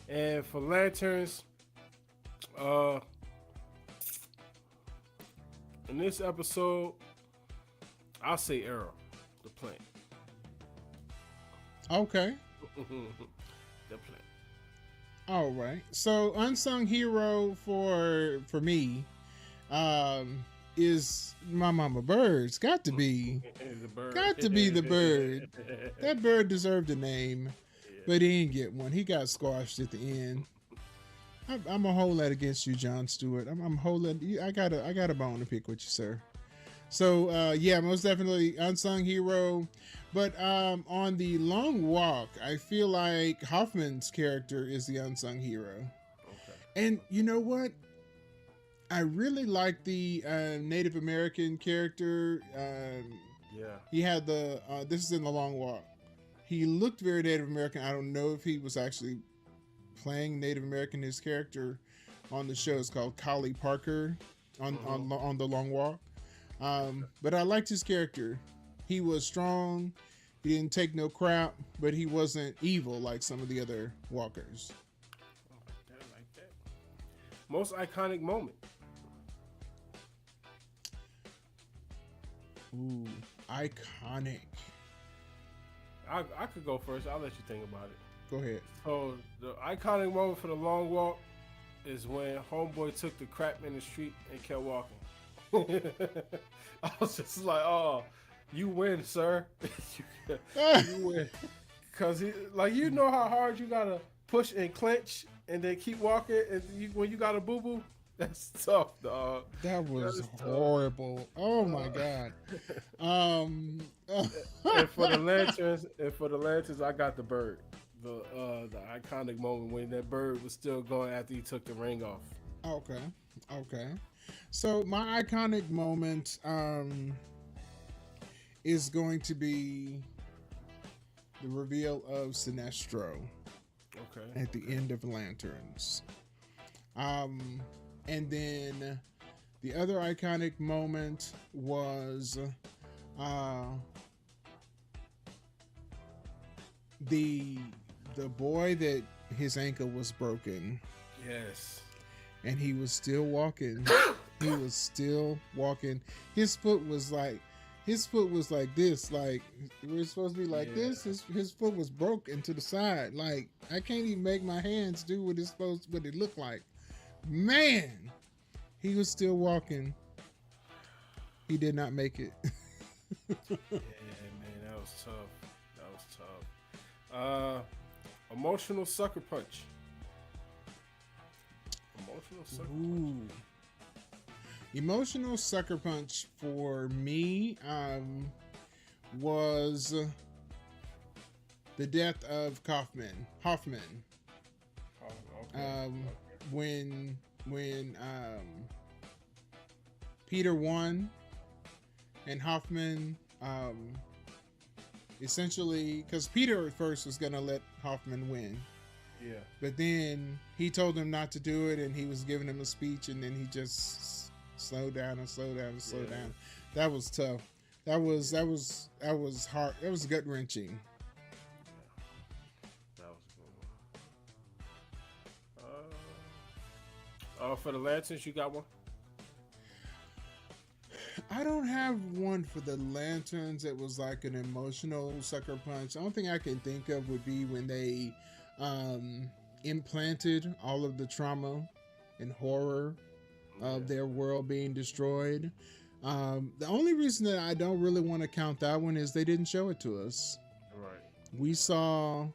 And for Lanterns, in this episode, I'll say Arrow, the plant. Okay. The play. All right. So unsung hero for me is my mama bird's got to be The bird. got to be the bird. That bird deserved a name, but he didn't get one. He got squashed at the end. I'm gonna hold that against you, Jon Stewart. I'm holding. I got a bone to pick with you, sir. So yeah, most definitely unsung hero. But on the long walk, I feel like Hoffman's character is the unsung hero. Okay. And you know what? I really like the Native American character. Yeah. He had the. This is in the long walk. He looked very Native American. I don't know if he was actually playing Native American. His character on the show is called Collie Parker on the long walk. But I liked his character. He was strong. He didn't take no crap, but he wasn't evil like some of the other walkers. I like that. Most iconic moment. Ooh, iconic. I could go first. I'll let you think about it. Go ahead. So the iconic moment for the long walk is when homeboy took the crap in the street and kept walking. I was just like, oh, you win, sir. You win. Because you know how hard you gotta push and clench and then keep walking, and when you got a boo-boo, that's tough, dog. That was horrible. Oh my god. And for the lanterns, I got the bird. The iconic moment when that bird was still going after he took the ring off. Okay. So my iconic moment is going to be the reveal of Sinestro. Okay. At the end of Lanterns. And then the other iconic moment was the boy that his ankle was broken. Yes. And he was still walking. He was still walking. His foot was like this. Like we're supposed to be like this. His foot was broken to the side. Like I can't even make my hands do what it looked like. Man, he was still walking. He did not make it. Yeah, man, that was tough. Emotional sucker punch. Ooh. Emotional sucker punch for me was the death of Hoffman. Oh, okay. When Peter won and Hoffman essentially, because Peter at first was gonna let Hoffman win. Yeah. But then he told him not to do it, and he was giving him a speech, and then he just slowed down. That was tough. That was hard. That was gut wrenching. That was a good one. For the Lanterns, you got one? I don't have one for the Lanterns that was like an emotional sucker punch. The only thing I can think of would be when they implanted all of the trauma and horror of their world being destroyed. The only reason that I don't really want to count that one is they didn't show it to us. Right. We saw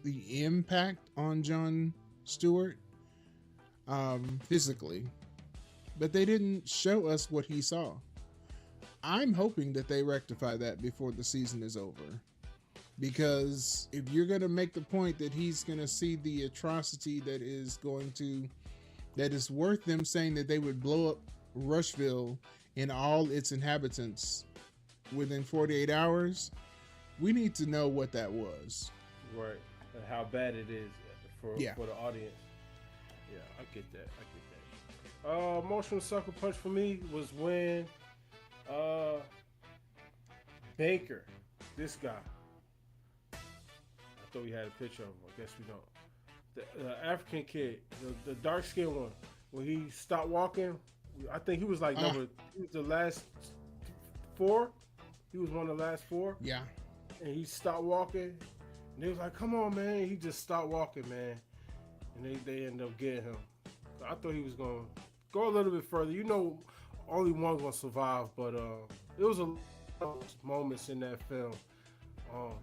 the impact on Jon Stewart physically, but they didn't show us what he saw. I'm hoping that they rectify that before the season is over. Because if you're going to make the point that he's going to see the atrocity that is worth them saying that they would blow up Rushville and all its inhabitants within 48 hours, we need to know what that was. Right. And how bad it is for the audience. Yeah, I get that. Emotional sucker punch for me was when Baker, this guy, I thought we had a picture of him. I guess we don't. The African kid, the dark skinned one, when he stopped walking, I think he was like he was the last 4. He was one of the last 4. Yeah. And he stopped walking, And they was like, come on, man. He just stopped walking, man. And they ended up getting him. So I thought he was going to go a little bit further. You know, only one's going to survive, but it was a lot of moments in that film.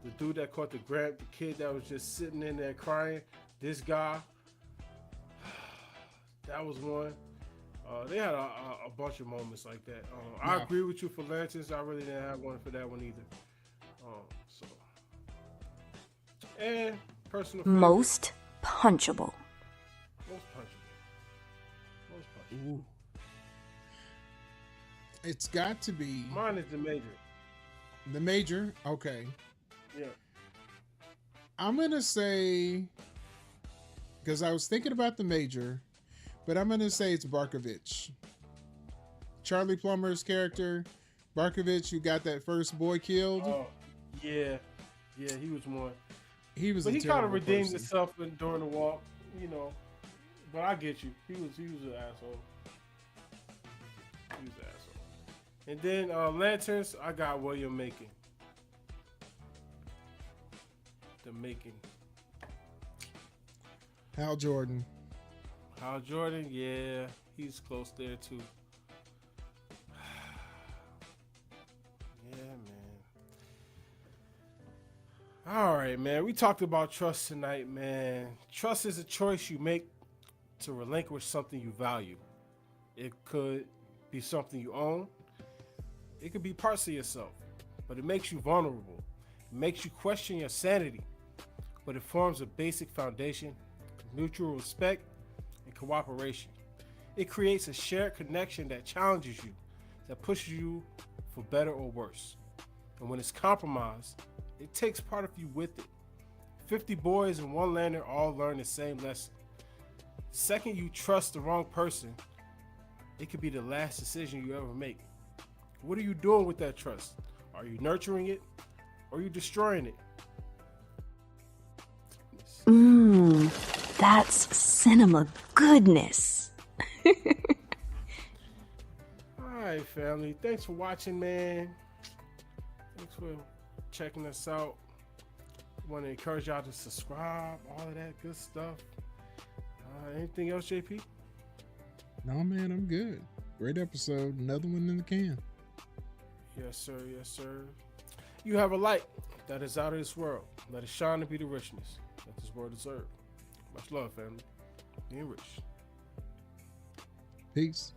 The dude that caught the kid that was just sitting in there crying, this guy, that was one. They had a bunch of moments like that. I agree with you for Lanterns. I really didn't have one for that one either. And personal favorite. Most punchable. Most punchable. Ooh. It's got to be. Mine is the Major. The Major? Okay. Yeah. I'm going to say, because I was thinking about the Major, but I'm going to say it's Barkovich. Charlie Plummer's character, Barkovich, who got that first boy killed. Oh, yeah. Yeah, he was one. He was. But he kind of redeemed person. himself during the walk, you know. But I get you. He was an asshole. He was an asshole. And then Lanterns, I got William Macon. The Macon. Hal Jordan. Hal Jordan, yeah, he's close there too. Yeah, man. All right, man. We talked about trust tonight, man. Trust is a choice you make to relinquish something you value. It could be something you own. It could be parts of yourself, but it makes you vulnerable. It makes you question your sanity, but it forms a basic foundation of mutual respect and cooperation. It creates a shared connection that challenges you, that pushes you for better or worse. And when it's compromised, it takes part of you with it. 50 boys and one lantern all learn the same lesson. The second you trust the wrong person, it could be the last decision you ever make. What are you doing with that trust? Are you nurturing it or are you destroying it? That's cinema goodness. Alright, family. Thanks for watching, man. Thanks for checking us out. Want to encourage y'all to subscribe, all of that good stuff. Anything else, JP? No, man, I'm good. Great episode. Another one in the can. Yes, sir. Yes, sir. You have a light that is out of this world. Let it shine to be the richness that this world deserves. Much love, family. Being rich. Peace.